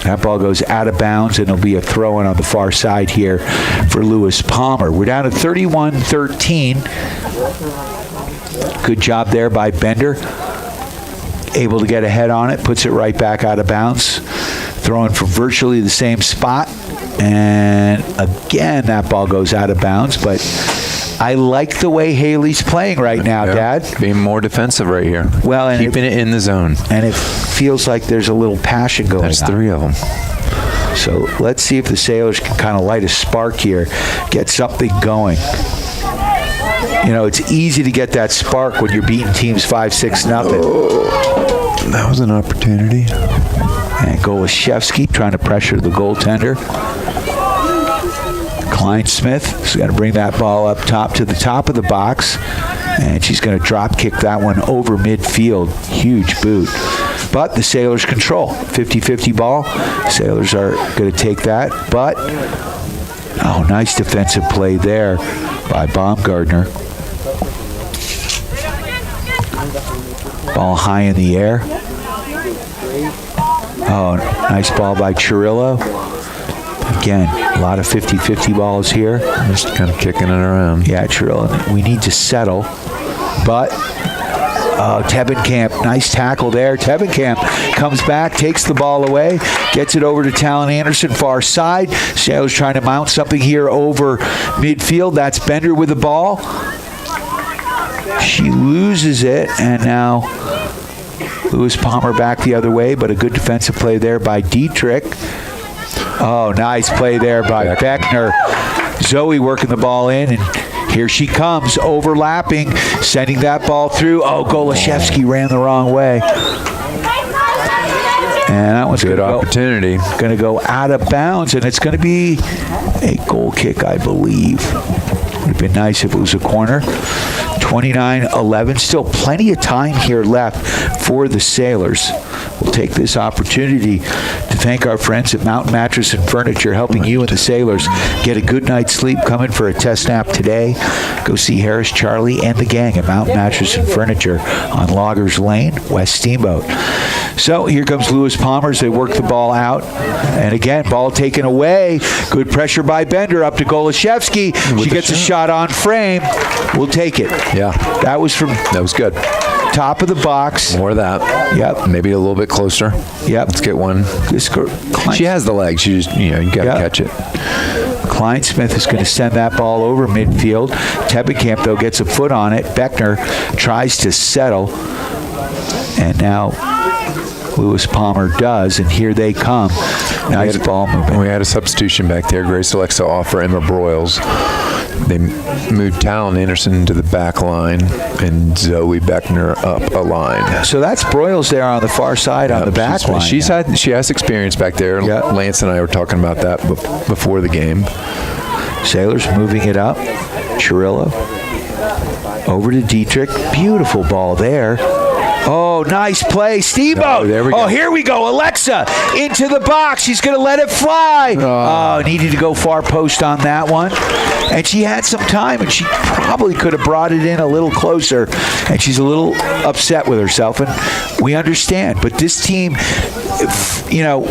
That ball goes out of bounds, and it'll be a throw-in on the far side here for Lewis Palmer. We're down to 31-13. Good job there by Bender. Able to get ahead on it, puts it right back out of bounds. Throwing from virtually the same spot. And again, that ball goes out of bounds, but I like the way Haley's playing right now, Dad. Being more defensive right here. Well, and keeping it in the zone. And it feels like there's a little passion going on. There's 3 of them. So let's see if the Sailors can kind of light a spark here, get something going. You know, it's easy to get that spark when you're beating teams 5-6-0. That was an opportunity. And Golashevsky trying to pressure the goaltender. Klein-Smith is going to bring that ball up top to the top of the box. And she's going to drop kick that one over midfield. Huge boot. But the Sailors control. 50-50 ball. Sailors are going to take that. But, nice defensive play there by Baumgartner. Ball high in the air. Nice ball by Chirillo. Again, a lot of 50-50 balls here. Just kind of kicking it around. Yeah, Chirillo. We need to settle. But Tebenkamp, nice tackle there. Tebenkamp comes back, takes the ball away, gets it over to Talon Anderson, far side. Sailors trying to mount something here over midfield. That's Bender with the ball. She loses it, and now Lewis Palmer back the other way, but a good defensive play there by Dietrich. Nice play there by Beckner. Zoe working the ball in, and here she comes, overlapping, sending that ball through. Golashevsky ran the wrong way. And that one's good opportunity. Going to go out of bounds, and it's going to be a goal kick, I believe. Would have been nice if it was a corner. 29-11. Still plenty of time here left for the Sailors. We'll take this opportunity to thank our friends at Mountain Mattress and Furniture, helping you and the Sailors get a good night's sleep. Coming for a test nap today. Go see Harris, Charlie, and the gang at Mountain Mattress and Furniture on Loggers Lane, West Steamboat. So here comes Lewis Palmer as they work the ball out. And again, ball taken away. Good pressure by Bender up to Golashevsky. She gets a shot on frame. We'll take it. Yeah. That was good. Top of the box. More of that. Yep. Maybe a little bit closer. Yep. Let's get one. She has the legs. She just, you got to catch it. Klein-Smith is going to send that ball over midfield. Tebenkamp, though, gets a foot on it. Beckner tries to settle. And now Lewis Palmer does, and here they come. Nice ball movement. We had a substitution back there. Grace Alexa off for Emma Broyles. They moved Talon Anderson to the back line and Zoe Beckner up a line. So that's Broyles there on the far side on the back line. She has experience back there. Yep. Lance and I were talking about that before the game. Sailors moving it up. Chirillo over to Dietrich. Beautiful ball there. Nice play. Steamboat. There we go. Here we go. Alexa into the box. She's going to let it fly. Needed to go far post on that one. And she had some time, and she probably could have brought it in a little closer. And she's a little upset with herself, and we understand. But this team,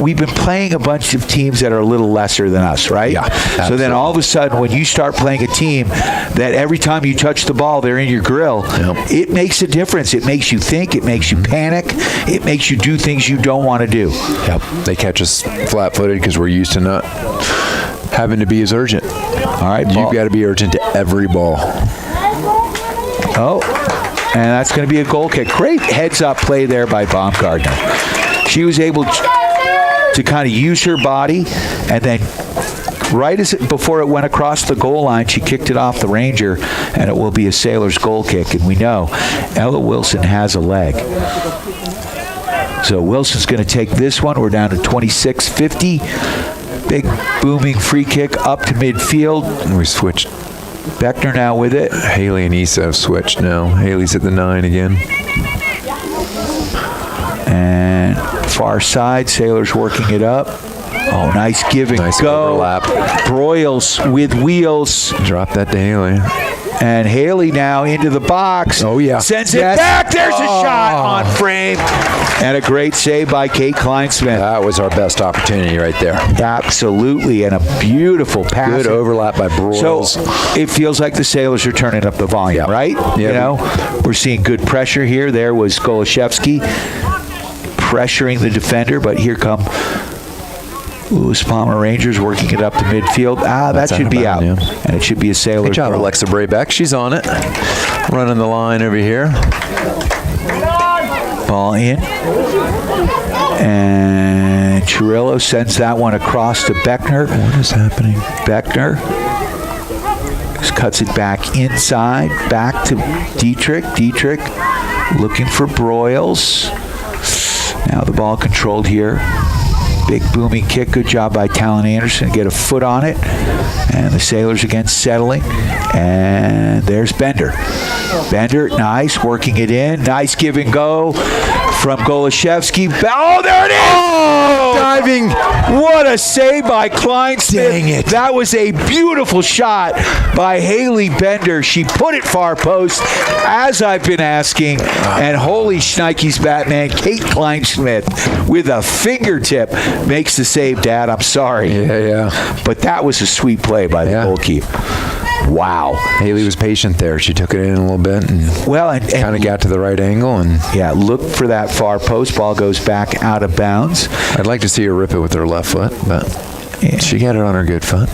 we've been playing a bunch of teams that are a little lesser than us, right? Yeah. Absolutely. So then all of a sudden, when you start playing a team that every time you touch the ball, they're in your grill, it makes a difference. It makes you think. It makes you panic. It makes you do things you don't want to do. Yep. They catch us flat-footed because we're used to not having to be as urgent. All right, you've got to be urgent to every ball. And that's going to be a goal kick. Great heads-up play there by Baumgartner. she was able to kind of use her body, and then right before it went across the goal line, she kicked it off the Ranger, and it will be a Sailors goal kick. And we know Ella Wilson has a leg. So Wilson's going to take this one. We're down to 26-50. Big booming free kick up to midfield. And we switched. Beckner now with it. Haley and Issa have switched now. Haley's at the 9 again. And far side, Sailors working it up. Oh, nice give and go. Overlap. Broyles with wheels. Drop that to Haley. And Haley now into the box. Oh, yeah. Sends it back. There's a shot on frame. And a great save by Kate Kleinsmith. That was our best opportunity right there. Absolutely. And a beautiful pass. Good overlap by Broyles. So it feels like the Sailors are turning up the volume, right? Yeah. You know, we're seeing good pressure here. There was Golashevsky pressuring the defender, but here come Lewis Palmer Rangers working it up to midfield. That should be out. Yeah. And it should be a Sailor. Good job, Alexa Braybeck. She's on it. Running the line over here. Ball in. And Chirillo sends that one across to Beckner. What is happening? Beckner just cuts it back inside. Back to Dietrich. Dietrich looking for Broyles. Now the ball controlled here. Big booming kick. Good job by Talon Anderson to get a foot on it. And the Sailors again settling. And there's Bender. Bender, nice, working it in. Nice give and go from Golashevsky. Oh, there it is! Oh, diving. What a save by Kleinsmith. Dang it. That was a beautiful shot by Haley Bender. She put it far post, as I've been asking. And holy shnikes, Batman, Kate Kleinsmith with a fingertip makes the save, Dad. I'm sorry. Yeah. But that was a sweet play by the goalkeeper. Wow. Haley was patient there. She took it in a little bit and kind of got to the right angle. And look for that far post. Ball goes back out of bounds. I'd like to see her rip it with her left foot, but she got it on her good foot.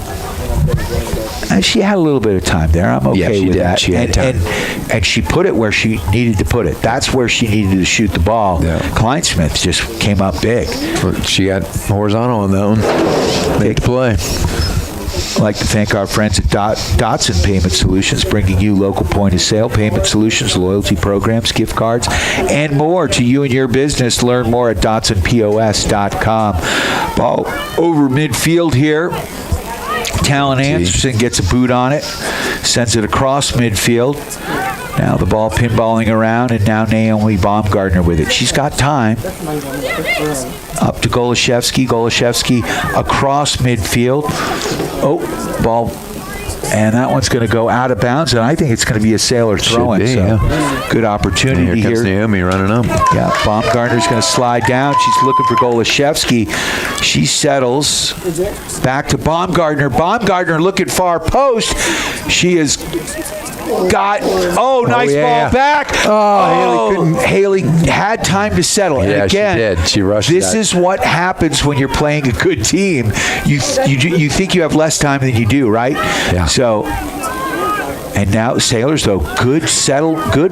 And she had a little bit of time there. I'm okay with that. She had time. And she put it where she needed to put it. That's where she needed to shoot the ball. Yeah. Kleinsmith just came up big. She got horizontal on that one. Made the play. I'd like to thank our friends at Dotson Payment Solutions, bringing you local point-of-sale payment solutions, loyalty programs, gift cards, and more to you and your business. Learn more at DotsonPOS.com. Ball over midfield here. Talon Anderson gets a boot on it, sends it across midfield. Now the ball pinballing around, and now Naomi Baumgartner with it. She's got time. Up to Golashevsky. Golashevsky across midfield. Oh, ball. And that one's going to go out of bounds, and I think it's going to be a Sailor throw-in. Good opportunity here. Here comes Naomi running up. Yeah, Baumgartner's going to slide down. She's looking for Golashevsky. She settles. Back to Baumgartner. Baumgartner looking far post. She is got nice ball back. Haley had time to settle. Yeah, and again, she did. She rushed. This is what happens when you're playing a good team. You think you have less time than you do, right? Yeah. So, and now Sailors, though, good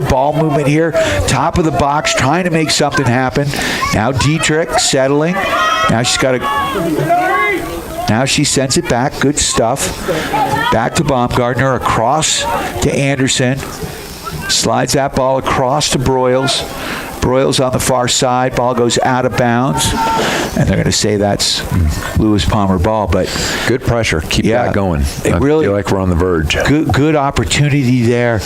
ball movement here. Top of the box, trying to make something happen. Now Dietrich settling. Now she's got Now she sends it back. Good stuff. Back to Baumgartner. Across to Anderson. Slides that ball across to Broyles. Broyles on the far side. Ball goes out of bounds. And they're going to say that's Lewis Palmer ball. But good pressure. Keep that going. I feel like we're on the verge. Good opportunity there.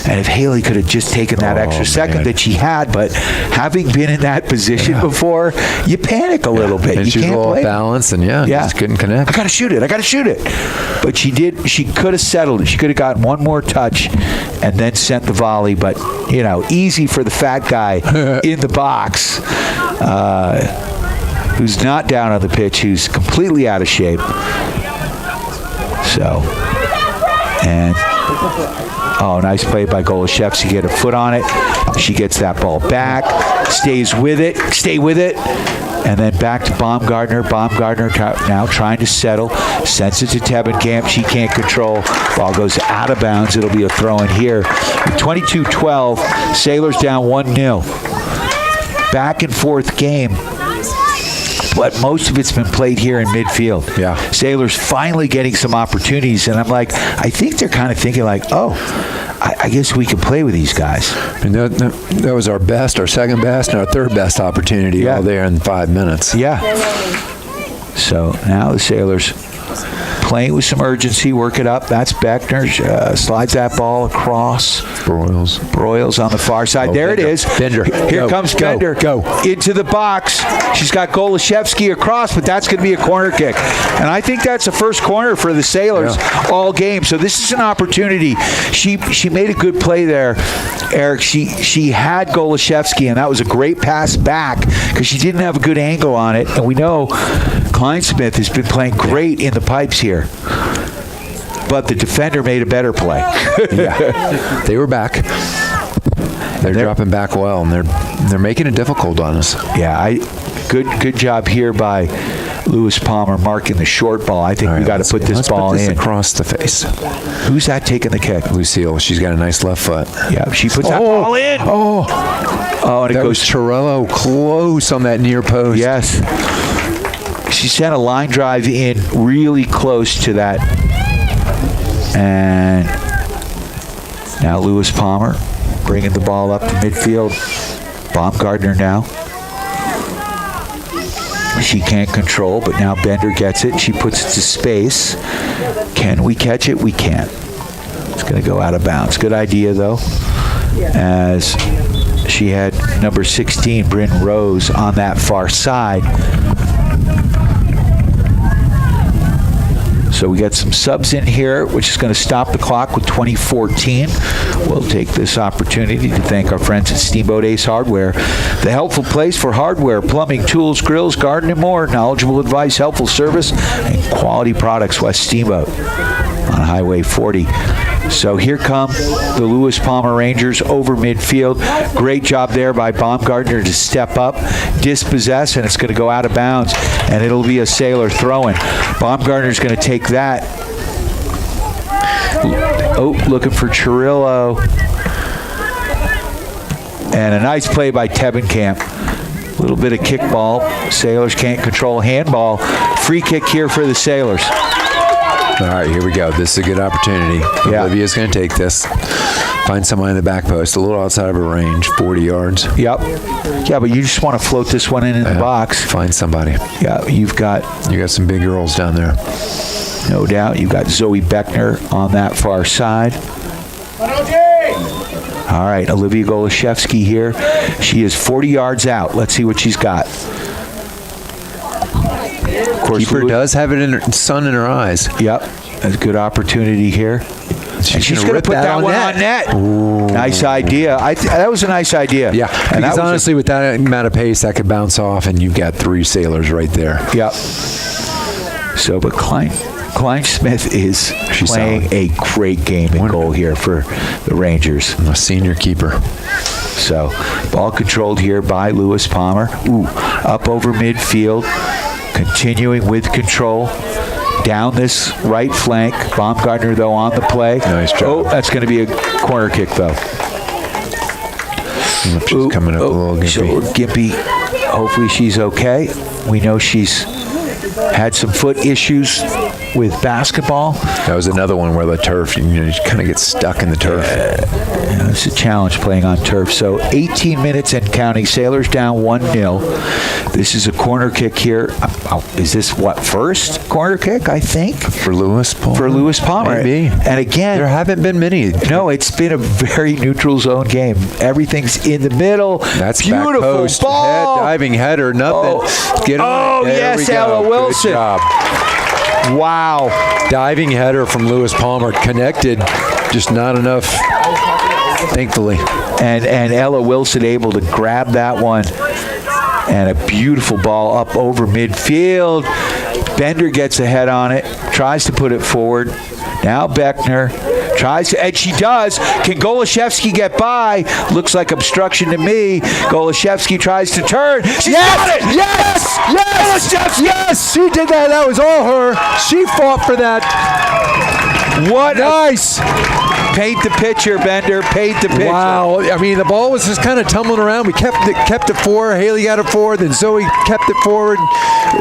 And if Haley could have just taken that extra second that she had, but having been in that position before, you panic a little bit. And you she's can't a little play. balance, and just couldn't connect. I got to shoot it. But she did. She could have settled it. She could have gotten one more touch and then sent the volley. But, easy for the fat guy in the box who's not down on the pitch, who's completely out of shape. So, and... nice play by Golashevsky. Get a foot on it. She gets that ball back. Stay with it. And then back to Baumgartner. Baumgartner now trying to settle. Sends it to Tebenkamp. She can't control. Ball goes out of bounds. It'll be a throw-in here. 22-12. Sailors down 1-0. Back and forth game. but most of it's been played here in midfield. Yeah. Sailors finally getting some opportunities, and I'm like, I think they're kind of thinking like, I guess we can play with these guys. And that was our second best, and our third best opportunity all there in 5 minutes. Yeah. So now the Sailors playing with some urgency, work it up. That's Beckner. Slides that ball across. Broyles on the far side. There Bender. it is. Bender. Here comes Bender. Go. Into the box. She's got Golashevsky across, but that's going to be a corner kick. And I think that's the first corner for the Sailors all game. So this is an opportunity. She made a good play there, Eric. She had Golashevsky, and that was a great pass back because she didn't have a good angle on it. And we know Kleinsmith has been playing great in the pipes here. But the defender made a better play. Yeah. They were back. They're dropping back well, and they're making it difficult on us. Yeah, good job here by Lewis Palmer marking the short ball. I think we got to put this ball in. Across the face. Who's that taking the kick? Lucille. She's got a nice left foot. Yeah, she puts that ball in. Oh, and it goes Torello close on that near post. Yes. She sent a line drive in really close to that. And now Lewis Palmer bringing the ball up to midfield. Baumgartner now. She can't control, but now Bender gets it. She puts it to space. Can we catch it? We can't. It's going to go out of bounds. Good idea, though, as she had number 16, Bryn Rose, on that far side. So we got some subs in here, which is going to stop the clock with 20:14. We'll take this opportunity to thank our friends at Steamboat Ace Hardware, the helpful place for hardware, plumbing, tools, grills, garden, and more. Knowledgeable advice, helpful service, and quality products. West Steamboat on Highway 40. So here come the Lewis Palmer Rangers over midfield. Great job there by Baumgartner to step up, dispossess, and it's going to go out of bounds, and it'll be a Sailor throwing. Baumgartner's going to take that. Looking for Chirillo. And a nice play by Tebenkamp. A little bit of kickball. Sailors can't control handball. Free kick here for the Sailors. All right, here we go. This is a good opportunity. Yeah. Olivia's going to take this. Find someone in the back post, a little outside of her range, 40 yards. Yep. Yeah, but you just want to float this one in the box. Find somebody. Yeah, you got some big girls down there. No doubt. You've got Zoe Beckner on that far side. All right, Olivia Golashevsky here. She is 40 yards out. Let's see what she's got. Of course, Keeper does have it in her sun in her eyes. Yep. That's a good opportunity here. She's going to put that one on net. Ooh. Nice idea. That was a nice idea. Yeah. And because honestly, with that amount of pace, that could bounce off, and you've got 3 Sailors right there. Yep. So, but Kleinsmith is playing a great game in goal here for the Rangers. A senior keeper. So, ball controlled here by Lewis Palmer. Up over midfield. Continuing with control. Down this right flank. Baumgartner, though, on the play. Nice job. That's going to be a corner kick, though. She's coming up a little gimpy. So gimpy. Hopefully she's okay. We know she's had some foot issues with basketball. That was another one where the turf, you kind of get stuck in the turf. It's a challenge playing on turf. So 18 minutes and counting. Sailors down 1-0. This is a corner kick here. Is this first corner kick, I think? For Lewis Palmer? For Lewis Palmer. Maybe. And again, there haven't been many. No, it's been a very neutral zone game. Everything's in the middle. That's beautiful back post. ball. Diving header, nothing. Get on. Yes, Ella Wilson. Good job. Wow. Diving header from Lewis Palmer. Connected, just not enough, thankfully. And Ella Wilson able to grab that one. And a beautiful ball up over midfield. Bender gets a head on it. Tries to put it forward. Now Beckner tries to, and she does. Can Golashevsky get by? Looks like obstruction to me. Golashevsky tries to turn. She got it! Yes! Yes! Yes! She did that. That was all her. She fought for that. What nice! Paint the picture, Bender. Paint the picture. Wow. I mean, the ball was just kind of tumbling around. We kept it forward. Haley got it forward. Then Zoe kept it forward.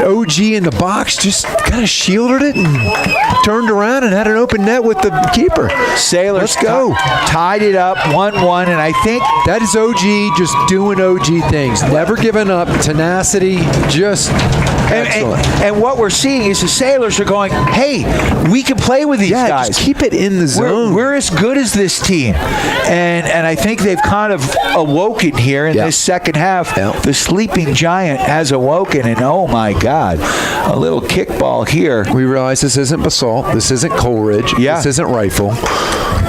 OG in the box just kind of shielded it and turned around and had an open net with the keeper. Sailors Let's go. Tied it up 1-1, and I think that is OG just doing OG things. Never giving up. Tenacity, just excellent. And what we're seeing is the Sailors are going, hey, we can play with these guys. Just keep it in the zone. We're as good as this team. And I think they've kind of awoken here in this second half. The sleeping giant has awoken, and oh my God, a little kickball here. We realize this isn't Basalt. This isn't Coleridge. This isn't Rifle.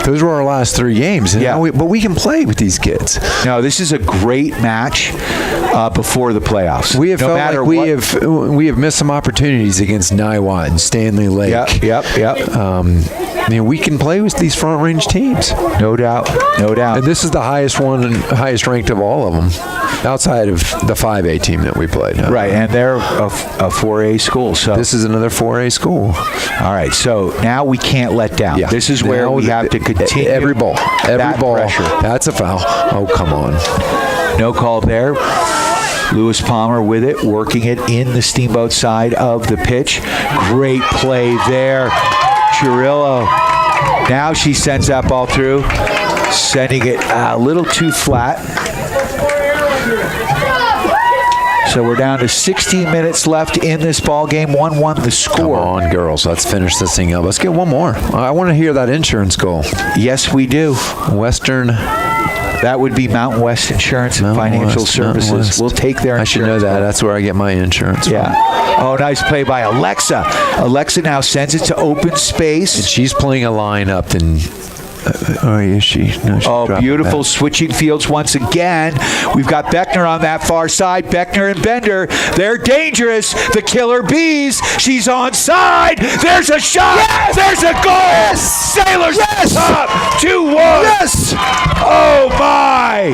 Those were our last 3 games. But we can play with these kids. No, this is a great match before the playoffs. We have felt like we have missed some opportunities against Niwot and Stanley Lake. Yep. We can play with these front range teams. No doubt. And this is the highest ranked of all of them, outside of the 5A team that we played. Right, and they're a 4A school. So this is another 4A school. All right, so now we can't let down. This is where we have to continue. Every ball. Pressure. That's a foul. Oh, come on. No call there. Lewis Palmer with it, working it in the Steamboat side of the pitch. Great play there. Chirillo. Now she sends that ball through, sending it a little too flat. So we're down to 16 minutes left in this ball game. 1-1 the score. Come on, girls. Let's finish this thing up. Let's get one more. I want to hear that insurance goal. Yes, we do. Western. That would be Mountain West Insurance and Financial Services. We'll take their insurance. I should know that. That's where I get my insurance from. Oh, nice play by Alexa. Alexa now sends it to open space. And she's playing a line up and... is she? No, beautiful switching fields once again. We've got Beckner on that far side. Beckner and Bender. They're dangerous. The Killer Bees. She's onside. There's a shot. Yes! There's a goal. Yes! Sailors up 2-1. Yes! Oh, my.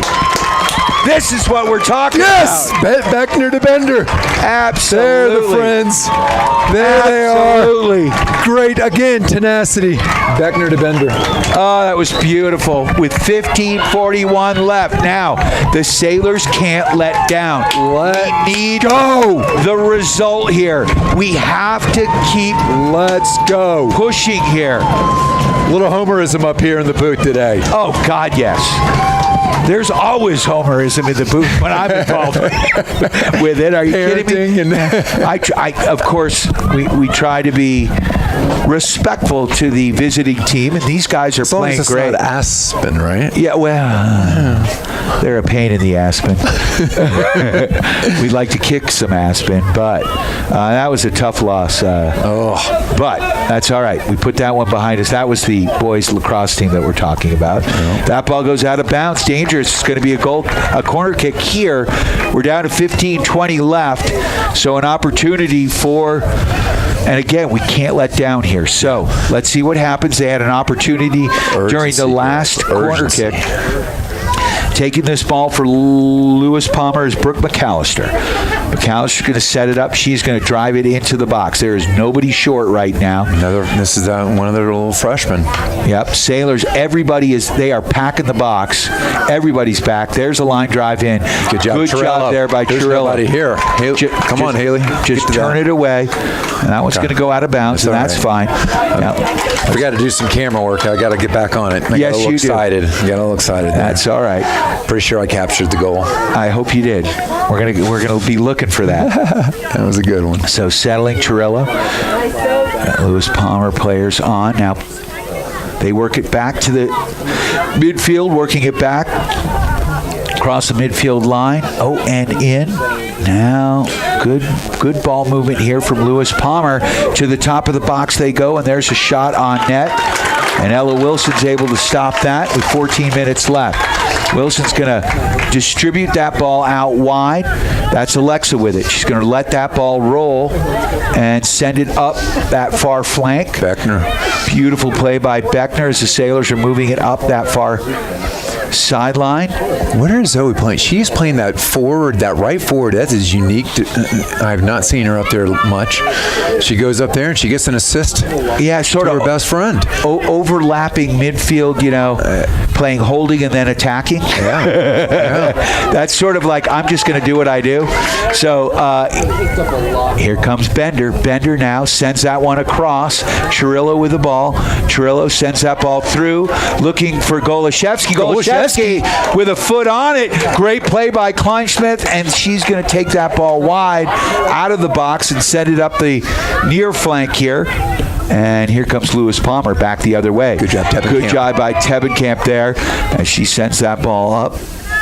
This is what we're talking about. Beckner to Bender. Absolutely. They're the friends. There they are. Great. Again, tenacity. Beckner to Bender. Oh, that was beautiful. With 15:41 left. Now, the Sailors can't let down. We need the result here. We have to keep pushing here. Little homerism up here in the booth today. Oh, God, yes. There's always homerism in the booth when I'm involved with it. Are you kidding me? Of course, we try to be respectful to the visiting team, and these guys are playing great. Not Aspen, right? Yeah, well, they're a pain in the Aspen. We'd like to kick some Aspen, but that was a tough loss. But that's all right. We put that one behind us. That was the boys lacrosse team that we're talking about. That ball goes out of bounds. Dangerous. It's going to be a corner kick here. We're down to 15:20 left, so an opportunity for. And again, we can't let down here. So let's see what happens. They had an opportunity during the last corner kick. Taking this ball for Lewis Palmer is Brooke McAllister. McAllister's going to set it up. She's going to drive it into the box. There is nobody short right now. This is one of their little freshmen. Yep. Sailors, they are packing the box. Everybody's back. There's a line drive in. Good job. Good job there by There's Chirillo. Nobody here. Come on, Haley. Just turn it away. And that one's going to go out of bounds, and that's fine. We got to do some camera work. I got to get back on it. Yes, you do. Got a little excited. That's all right. Pretty sure I captured the goal. I hope you did. We're gonna be looking for that. That was a good one. So settling Chirillo. Lewis Palmer players on. Now they work it back to the midfield, working it back across the midfield line. Oh, and in. Now, good ball movement here from Lewis Palmer. To the top of the box they go, and there's a shot on net. And Ella Wilson's able to stop that with 14 minutes left. Wilson's going to distribute that ball out wide. That's Alexa with it. She's going to let that ball roll and send it up that far flank. Beckner. Beautiful play by Beckner as the Sailors are moving it up that far sideline. Where is Zoe playing? She's playing that right forward. That is unique. I've not seen her up there much. She goes up there and she gets an assist. Yeah, sort of her best friend. Overlapping midfield, playing holding and then attacking. Yeah. That's sort of like, I'm just going to do what I do. So here comes Bender. Bender now sends that one across. Chirillo with the ball. Chirillo sends that ball through, looking for Golashevsky. Golashevsky with a foot on it. Great play by Kleinschmidt, and she's going to take that ball wide out of the box and send it up the near flank here. And here comes Lewis Palmer back the other way. Good job, Tebenkamp. Good job by Tebenkamp there as she sends that ball up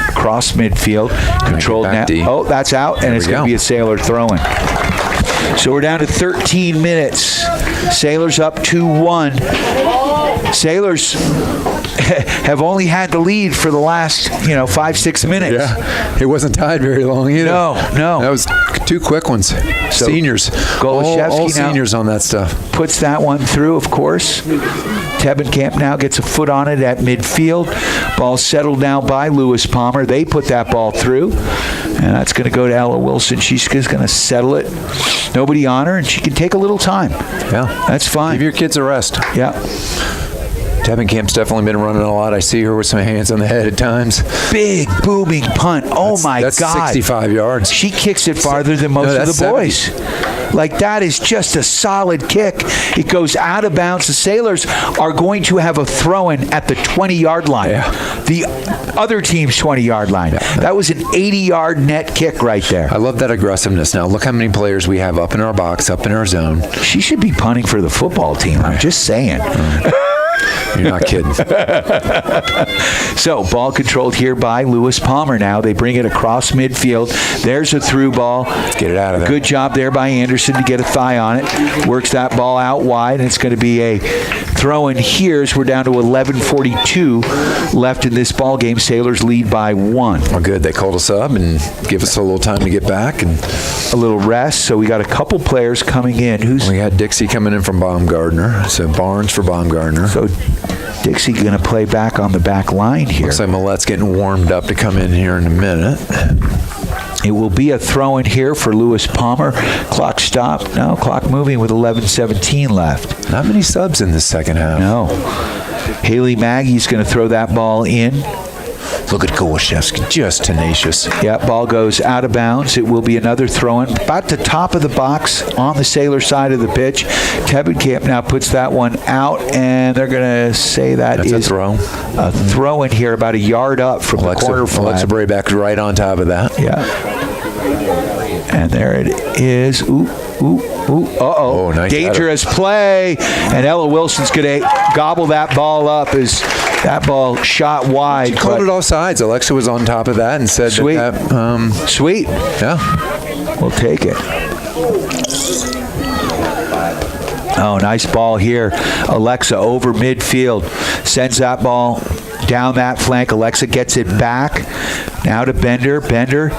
across midfield. Controlled now. Oh, that's out, and it's going to be a Sailor throw-in. So we're down to 13 minutes. Sailors up 2-1. Sailors have only had the lead for the last, 5-6 minutes. Yeah, it wasn't tied very long either. No. That was two quick ones. So seniors. Golashevsky all now seniors on that stuff. Puts that one through, of course. Tebenkamp now gets a foot on it at midfield. Ball settled now by Lewis Palmer. They put that ball through, and that's going to go to Ella Wilson. She's just going to settle it. Nobody on her, and she can take a little time. Yeah. That's fine. Give your kids a rest. Yeah. Tebenkamp's definitely been running a lot. I see her with some hands on the head at times. Big booming punt. That's God. 65 yards. She kicks it farther than most of the boys. 70. Like, that is just a solid kick. It goes out of bounds. The Sailors are going to have a throw-in at the 20-yard line. Yeah. The other team's 20-yard line. Yeah. That was an 80-yard net kick right there. I love that aggressiveness. Now, look how many players we have up in our box, up in our zone. She should be punting for the football team. I'm just saying. You're not kidding. So, ball controlled here by Lewis Palmer now. They bring it across midfield. There's a through ball. Get it out of there. Good job there by Anderson to get a thigh on it. Works that ball out wide, and it's going to be a throw in here as we're down to 11:42 left in this ball game. Sailors lead by 1. Well, good. They called us up and give us a little time to get back and a little rest. So we got a couple players coming in. We got Dixie coming in from Baumgartner. So Barnes for Baumgartner. So Dixie going to play back on the back line here. Looks like Millette's getting warmed up to come in here in a minute. It will be a throw-in here for Lewis Palmer. Clock stopped. No, clock moving with 11:17 left. Not many subs in the second half. No. Haley Maggie's going to throw that ball in. Look at Golashevsky, just tenacious. Yeah, ball goes out of bounds. It will be another throw-in. About the top of the box on the Sailor side of the pitch. Tebenkamp now puts that one out, and they're going to say that's a throw. A throw-in here about a yard up from the corner flag. Alexa Brayback right on top of that. Yeah. And there it is. Ooh. Uh-oh. Nice dangerous play. And Ella Wilson's going to gobble that ball up as that ball shot wide. She called it offsides. Alexa was on top of that and said Sweet. Sweet. Yeah. We'll take it. Oh, nice ball here. Alexa over midfield. Sends that ball down that flank. Alexa gets it back. Now to Bender. Bender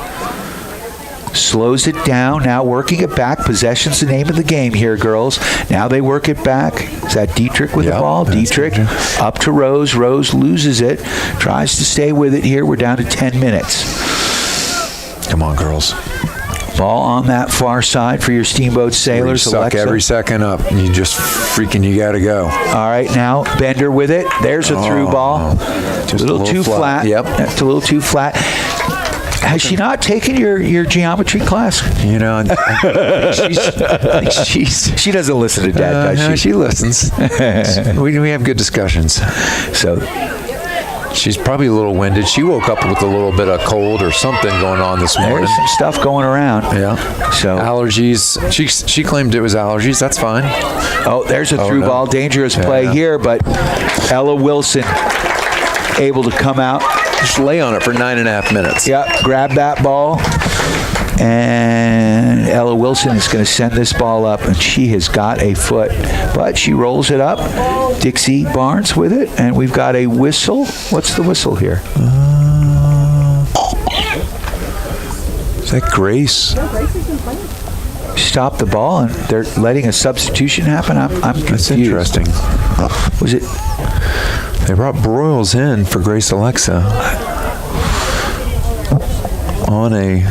slows it down. Now working it back. Possession's the name of the game here, girls. Now they work it back. Is that Dietrich with the ball? Dietrich up to Rose. Rose loses it. Tries to stay with it here. We're down to 10 minutes. Come on, girls. Ball on that far side for your Steamboat Sailors. You suck every second up. You just freaking, you got to go. All right, now Bender with it. There's a through ball. Just a little too flat. Yep. That's a little too flat. Has she not taken your geometry class? You know, she doesn't listen to Dad, does she? No, she listens. we have good discussions. So she's probably a little winded. She woke up with a little bit of cold or something going on this morning. There's some stuff going around. Yeah. So allergies. She claimed it was allergies. That's fine. Oh, there's a through ball. Dangerous play here, but Ella Wilson able to come out. Just lay on it for 9.5 minutes. Yeah, grab that ball. And Ella Wilson is going to send this ball up, and she has got a foot. But she rolls it up. Dixie Barnes with it, and we've got a whistle. What's the whistle here? Is that Grace? Stop the ball, and they're letting a substitution happen? I'm confused. That's interesting. Was it... They brought Broyles in for Grace Alexa on a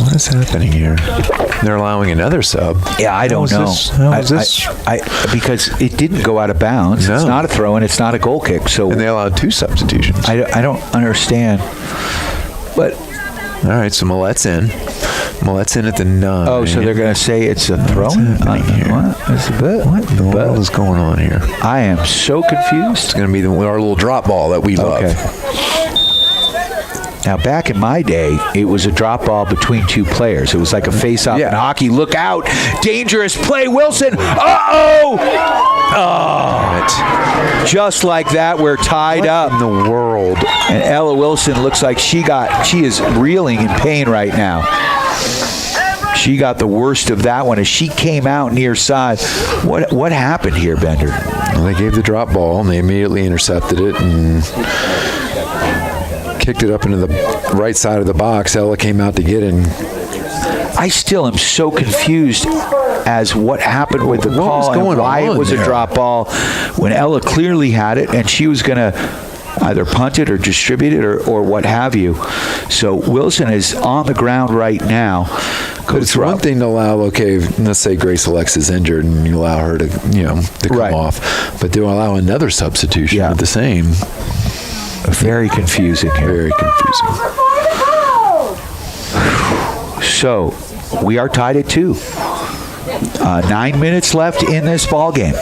What is happening here? They're allowing another sub. Yeah, I don't know. How is this? Because it didn't go out of bounds. No. It's not a throw-in. It's not a goal kick. So and they allowed 2 substitutions. I don't understand. But all right, so Millett's in. Millett's in at the 9. Oh, so they're going to say it's a throw-in? What in the world is going on here? I am so confused. It's going to be our little drop ball that we love. Now, back in my day, it was a drop ball between 2 players. It was like a face-off in hockey. Look out. Dangerous play, Wilson. Uh-oh! Oh! Just like that, we're tied up. In the world. And Ella Wilson looks like she is reeling in pain right now. She got the worst of that one as she came out near side. What happened here, Bender? Well, they gave the drop ball, and they immediately intercepted it and kicked it up into the right side of the box. Ella came out to get it. I still am so confused as what happened with the call and why it was a drop ball when Ella clearly had it and she was going to either punt it or distribute it or what have you. So Wilson is on the ground right now. But it's one thing to allow, let's say Grace Alex is injured and you allow her to come off. But to allow another substitution at the same. Very confusing here. Very confusing. So we are tied at 2. 9 minutes left in this ball game.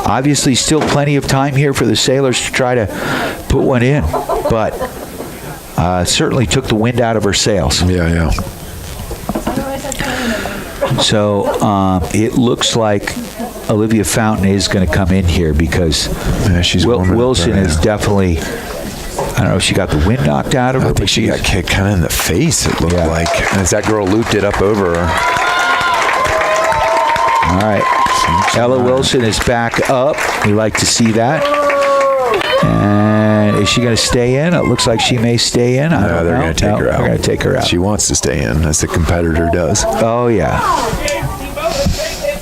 Obviously, still plenty of time here for the Sailors to try to put one in, but certainly took the wind out of her sails. Yeah. So it looks like Olivia Fountain is going to come in here because Wilson is definitely, I don't know if she got the wind knocked out of her. I think she got kicked kind of in the face, it looked like. As that girl looped it up over her. All right. Ella Wilson is back up. We like to see that. And is she going to stay in? It looks like she may stay in. No, they're going to take her out. They're going to take her out. She wants to stay in, as the competitor does. Oh, yeah.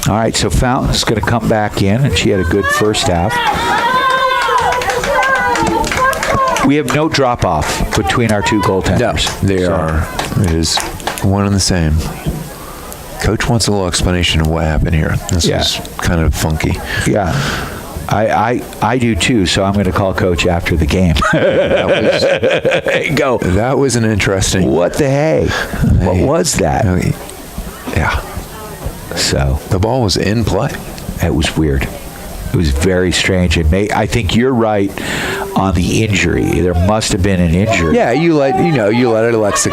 All right, so Fountain's going to come back in, and she had a good first half. We have no drop-off between our 2 goaltenders. No, they are. It is one and the same. Coach wants a little explanation of what happened here. This is kind of funky. Yeah. I do too, so I'm going to call Coach after the game. That was an interesting. What the hey? What was that? Yeah. So the ball was in play. It was weird. It was very strange. I think you're right on the injury. There must have been an injury. Yeah, you let Alexa.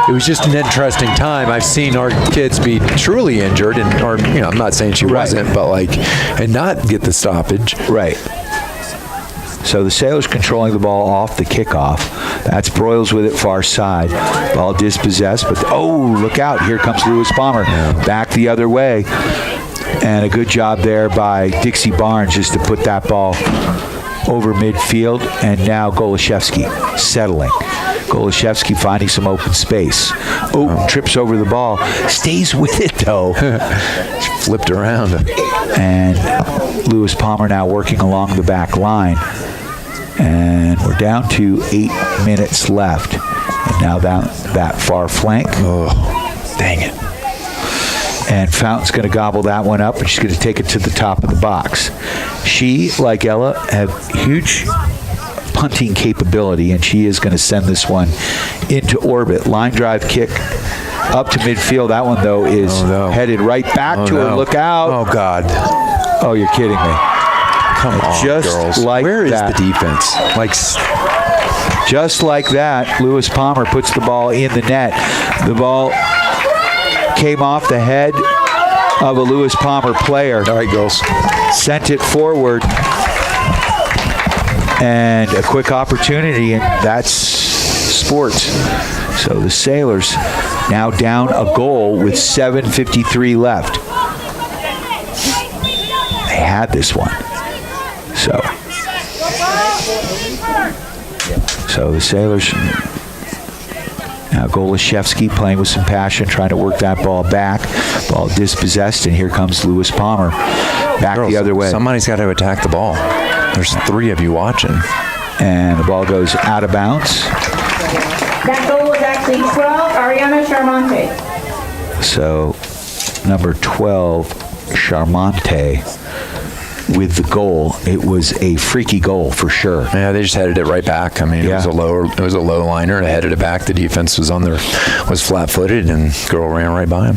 It was just an interesting time. I've seen our kids be truly injured, I'm not saying she wasn't, but and not get the stoppage. Right. So the Sailors controlling the ball off the kickoff. That's Broyles with it far side. Ball dispossessed, but look out. Here comes Lewis Palmer. Back the other way. And a good job there by Dixie Barnes just to put that ball over midfield. And now Golashevsky settling. Golashevsky finding some open space. Trips over the ball. Stays with it, though. Flipped around. And Lewis Palmer now working along the back line. And we're down to 8 minutes left. And now that far flank. Oh, dang it. And Fountain's going to gobble that one up, and she's going to take it to the top of the box. She, like Ella, have huge punting capability, and she is going to send this one into orbit. Line drive kick up to midfield. That one, though, is headed right back to her. Look out. Oh, God. Oh, you're kidding me. Come on, just girls. Like Where is that. the defense? Just like that, Lewis Palmer puts the ball in the net. The ball came off the head of a Lewis Palmer player. All right, girls. Sent it forward. And a quick opportunity, and that's sports. So the Sailors now down a goal with 7:53 left. They had this one. So the Sailors, now Golashevsky playing with some passion, trying to work that ball back. Ball dispossessed, and here comes Lewis Palmer back the other way. Somebody's got to attack the ball. There's 3 of you watching. And the ball goes out of bounds. That goal was actually Athlete 12, Ariana Charmonte. So, number 12, Charmonte, with the goal. It was a freaky goal for sure. Yeah, they just headed it right back. I mean, it was a low liner. They headed it back. The defense was flat-footed, and girl ran right by him.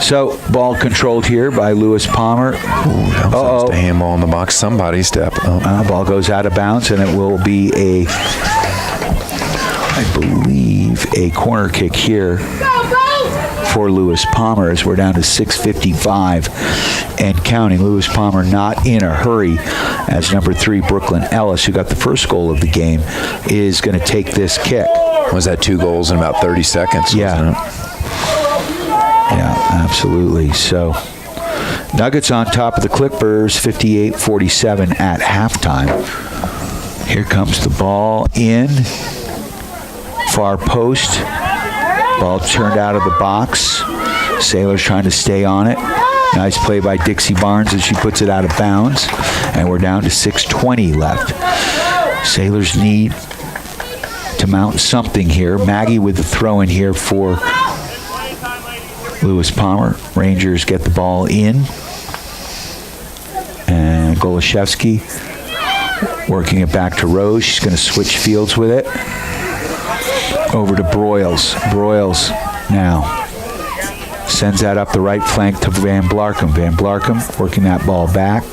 So, ball controlled here by Lewis Palmer. Uh-oh. A handball in the box. Somebody step. Ball goes out of bounds, and it will be I believe, a corner kick here for Lewis Palmer as we're down to 6:55 and counting. Lewis Palmer not in a hurry as number 3, Brooklyn Ellis, who got the first goal of the game, is going to take this kick. Was that 2 goals in about 30 seconds? Yeah. Yeah, absolutely. So Nuggets on top of the Clippers, 58-47 at halftime. Here comes the ball in. Far post. Ball turned out of the box. Sailors trying to stay on it. Nice play by Dixie Barnes as she puts it out of bounds. And we're down to 6:20 left. Sailors need to mount something here. Maggie with the throw in here for Lewis Palmer. Rangers get the ball in. And Golashevsky working it back to Rose. She's going to switch fields with it. Over to Broyles. Broyles now sends that up the right flank to Van Blarcom. Van Blarcom working that ball back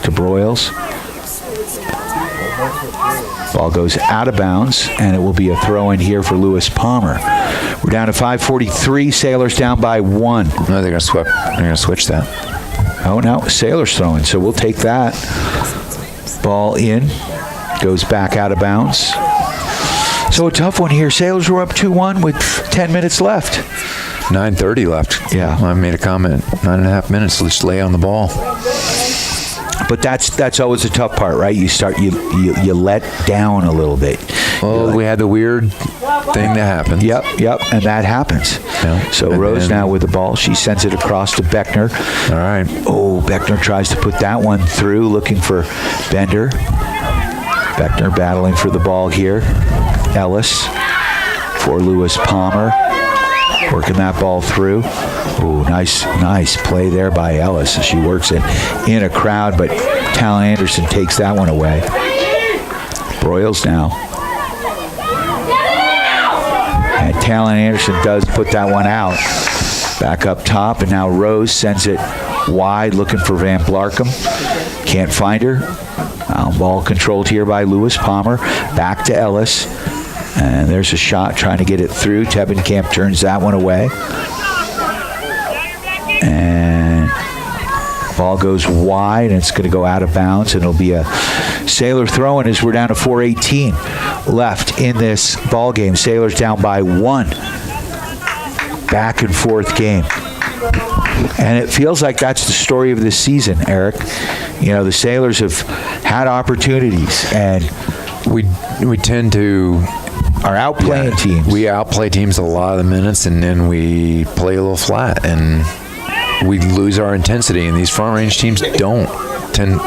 to Broyles. Ball goes out of bounds, and it will be a throw in here for Lewis Palmer. We're down to 5:43. Sailors down by 1. No, they're gonna switch that. Oh no, Sailors throwing. So we'll take that. Ball in, goes back out of bounds. So a tough one here. Sailors were up 2-1 with 10 minutes left. 9:30 left. Yeah, I made a comment. 9.5 minutes. Let's lay on the ball. But that's always the tough part, right? You let down a little bit. Well, we had the weird thing that happened. Yep, and that happens. Yeah. So and Rose now with the ball. She sends it across to Beckner. All right. Oh, Beckner tries to put that one through, looking for Bender. Beckner battling for the ball here. Ellis for Lewis Palmer. Working that ball through. Oh, nice play there by Ellis as she works it in a crowd, but Talon Anderson takes that one away. Broyles now. And Talon Anderson does put that one out. Back up top, and now Rose sends it wide, looking for Van Blarcom. Can't find her. Ball controlled here by Lewis Palmer. Back to Ellis. And there's a shot trying to get it through. Tebenkamp turns that one away. And ball goes wide, and it's going to go out of bounds, and it'll be a Sailor throw-in as we're down to 4:18 left in this ball game. Sailors down by 1. Back and forth game. And it feels like that's the story of this season, Eric. You know, the Sailors have had opportunities, and we tend to are outplaying teams. We outplay teams a lot of the minutes, and then we play a little flat, and we lose our intensity. And these front-range teams don't tend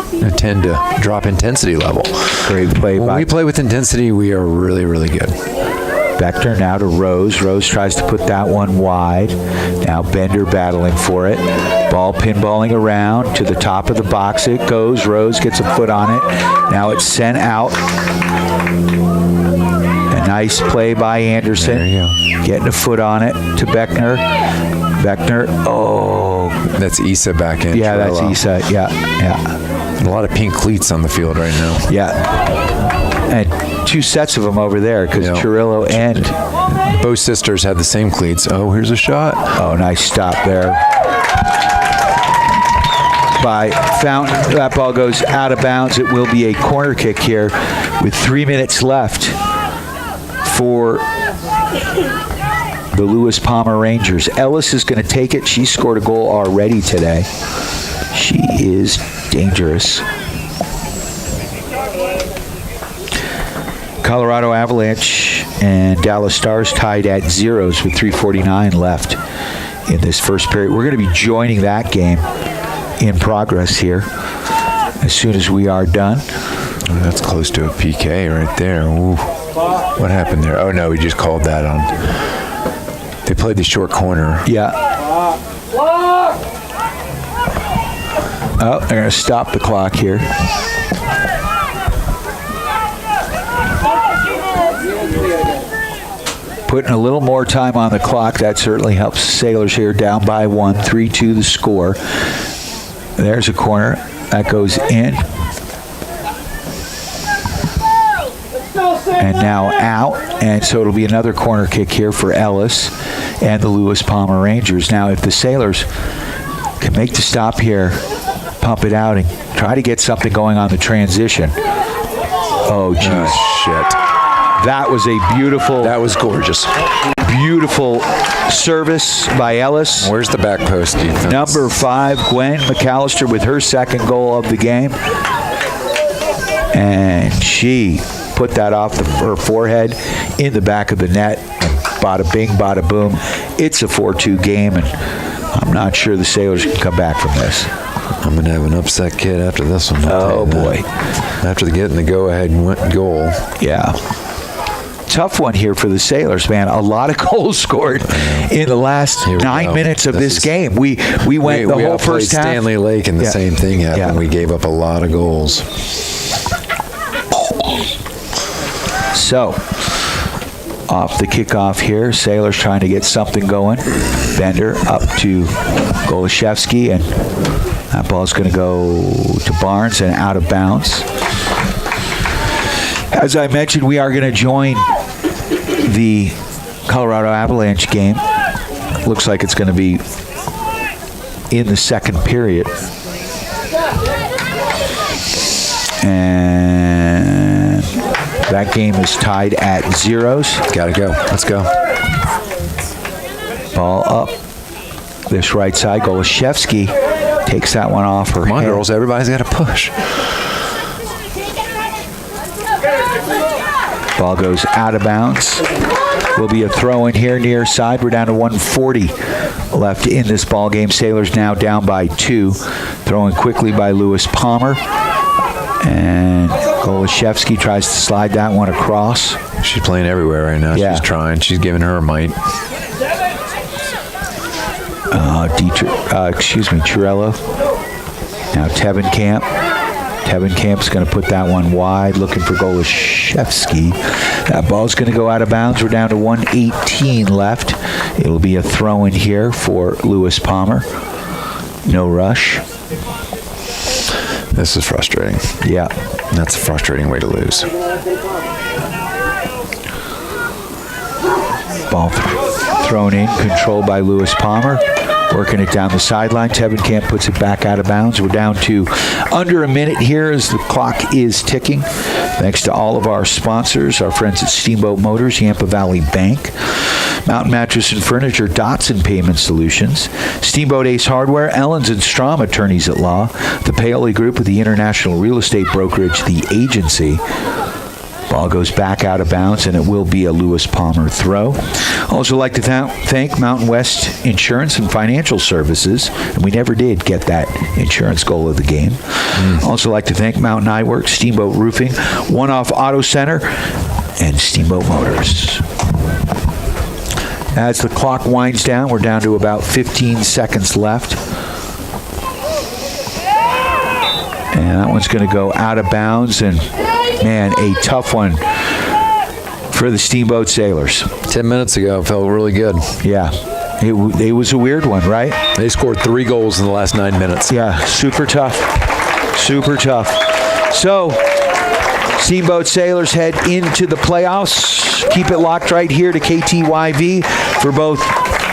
to drop intensity level. Great play. When we play with intensity, we are really, really good. Beckner now to Rose. Rose tries to put that one wide. Now Bender battling for it. Ball pinballing around to the top of the box. It goes. Rose gets a foot on it. Now it's sent out. A nice play by Anderson. There you go. Getting a foot on it to Beckner. Beckner. Oh. That's Issa back in. Yeah, that's Issa. Yeah. A lot of pink cleats on the field right now. Yeah. And 2 sets of them over there because Chirillo and both sisters had the same cleats. Oh, here's a shot. Oh, nice stop there by Fountain. That ball goes out of bounds. It will be a corner kick here with 3 minutes left for the Lewis Palmer Rangers. Ellis is going to take it. She scored a goal already today. She is dangerous. Colorado Avalanche and Dallas Stars tied at 0s with 3:49 left in this first period. We're going to be joining that game in progress here as soon as we are done. Oh, that's close to a PK right there. Ooh. What happened there? Oh, no, we just called that on. They played the short corner. Yeah. Oh, they're going to stop the clock here. Putting a little more time on the clock. That certainly helps Sailors here, down by 1, 3-2 the score. There's a corner. That goes in. And now out. And so it'll be another corner kick here for Ellis and the Lewis Palmer Rangers. Now, if the Sailors can make the stop here, pump it out, and try to get something going on the transition. Oh, geez. Shit. That was a beautiful... That was gorgeous. Beautiful service by Ellis. Where's the back post defense? Number 5, Gwen McAllister, with her second goal of the game. And she put that off her forehead in the back of the net. Bada bing, bada boom. It's a 4-2 game, and I'm not sure the Sailors can come back from this. I'm going to have an upset kid after this one. Oh, boy. After getting the go-ahead goal. Yeah. Tough one here for the Sailors, man. A lot of goals scored in the last 9 minutes of this game. We went the whole first half. Stanley Lake, and the same thing happened. Yeah. We gave up a lot of goals. So, off the kickoff here, Sailors trying to get something going. Bender up to Golashevsky, and that ball's going to go to Barnes and out of bounds. As I mentioned, we are going to join the Colorado Avalanche game. Looks like it's going to be in the second period. And that game is tied at 0s. Got to go. Let's go. Ball up. This right side, Golashevsky takes that one off her head. Come on, girls. Everybody's got to push. Ball goes out of bounds. Will be a throw in here near side. We're down to 1:40 left in this ball game. Sailors now down by 2. Throwing quickly by Lewis Palmer. And Golashevsky tries to slide that one across. She's playing everywhere right now. Yeah. She's trying. She's giving her a might. Chirello. Now Tevenkamp. Tevenkamp's going to put that one wide, looking for Golashevsky. That ball's going to go out of bounds. We're down to 1:18 left. It'll be a throw in here for Lewis Palmer. No rush. This is frustrating. Yeah. That's a frustrating way to lose. Ball thrown in, controlled by Lewis Palmer. Working it down the sideline. Tevenkamp puts it back out of bounds. We're down to under a minute here as the clock is ticking. Thanks to all of our sponsors, our friends at Steamboat Motors, Yampa Valley Bank, Mountain Mattress and Furniture, Dotson Payment Solutions, Steamboat Ace Hardware, Ellens and Strom Attorneys at Law, the Paoli Group with the International Real Estate Brokerage, The Agency. Ball goes back out of bounds, and it will be a Lewis Palmer throw. Also like to thank Mountain West Insurance and Financial Services, and we never did get that insurance goal of the game. Also like to thank Mountain Eyeworks, Steamboat Roofing, One Off Auto Center, and Steamboat Motors. As the clock winds down, we're down to about 15 seconds left. And that one's going to go out of bounds, and man, a tough one for the Steamboat Sailors. 10 minutes ago, it felt really good. Yeah. It was a weird one, right? They scored 3 goals in the last 9 minutes. Yeah, super tough. Super tough. So, Steamboat Sailors head into the playoffs. Keep it locked right here to KTYV for both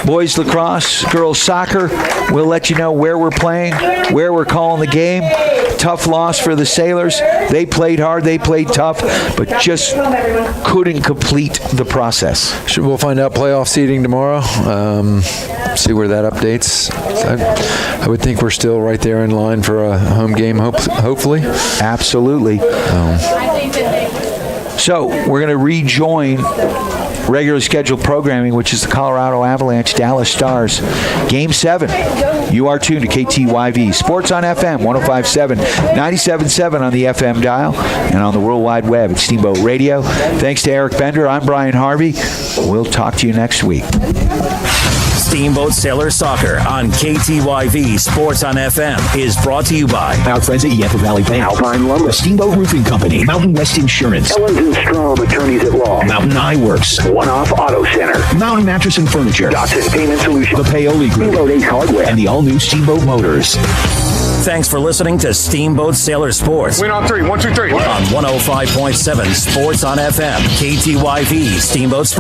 boys lacrosse, girls soccer. We'll let you know where we're playing, where we're calling the game. Tough loss for the Sailors. They played hard, they played tough, but just couldn't complete the process. We'll find out playoff seeding tomorrow. See where that updates. I would think we're still right there in line for a home game, hopefully. Absolutely. So we're going to rejoin regularly scheduled programming, which is the Colorado Avalanche Dallas Stars. Game 7. You are tuned to KTYV Sports on FM, 105.7, 97.7 on the FM dial, and on the World Wide Web at Steamboat Radio. Thanks to Eric Bender. I'm Brian Harvey. We'll talk to you next week. Steamboat Sailor Soccer on KTYV Sports on FM is brought to you by our friends at Yampa Valley Bank, Alpine Lumber, Steamboat Roofing Company, Mountain West Insurance, Ellens & Strom Attorneys at Law, Mountain Eye Works, One Off Auto Center, Mountain Mattress and Furniture, Dotson Payment Solutions, the Paoli Group, Steamboat Ace Hardware, and the all-new Steamboat Motors. Thanks for listening to Steamboat Sailor Sports. Win on 3. 1, 2, 3. On 105.7 Sports on FM, KTYV Steamboat Spring.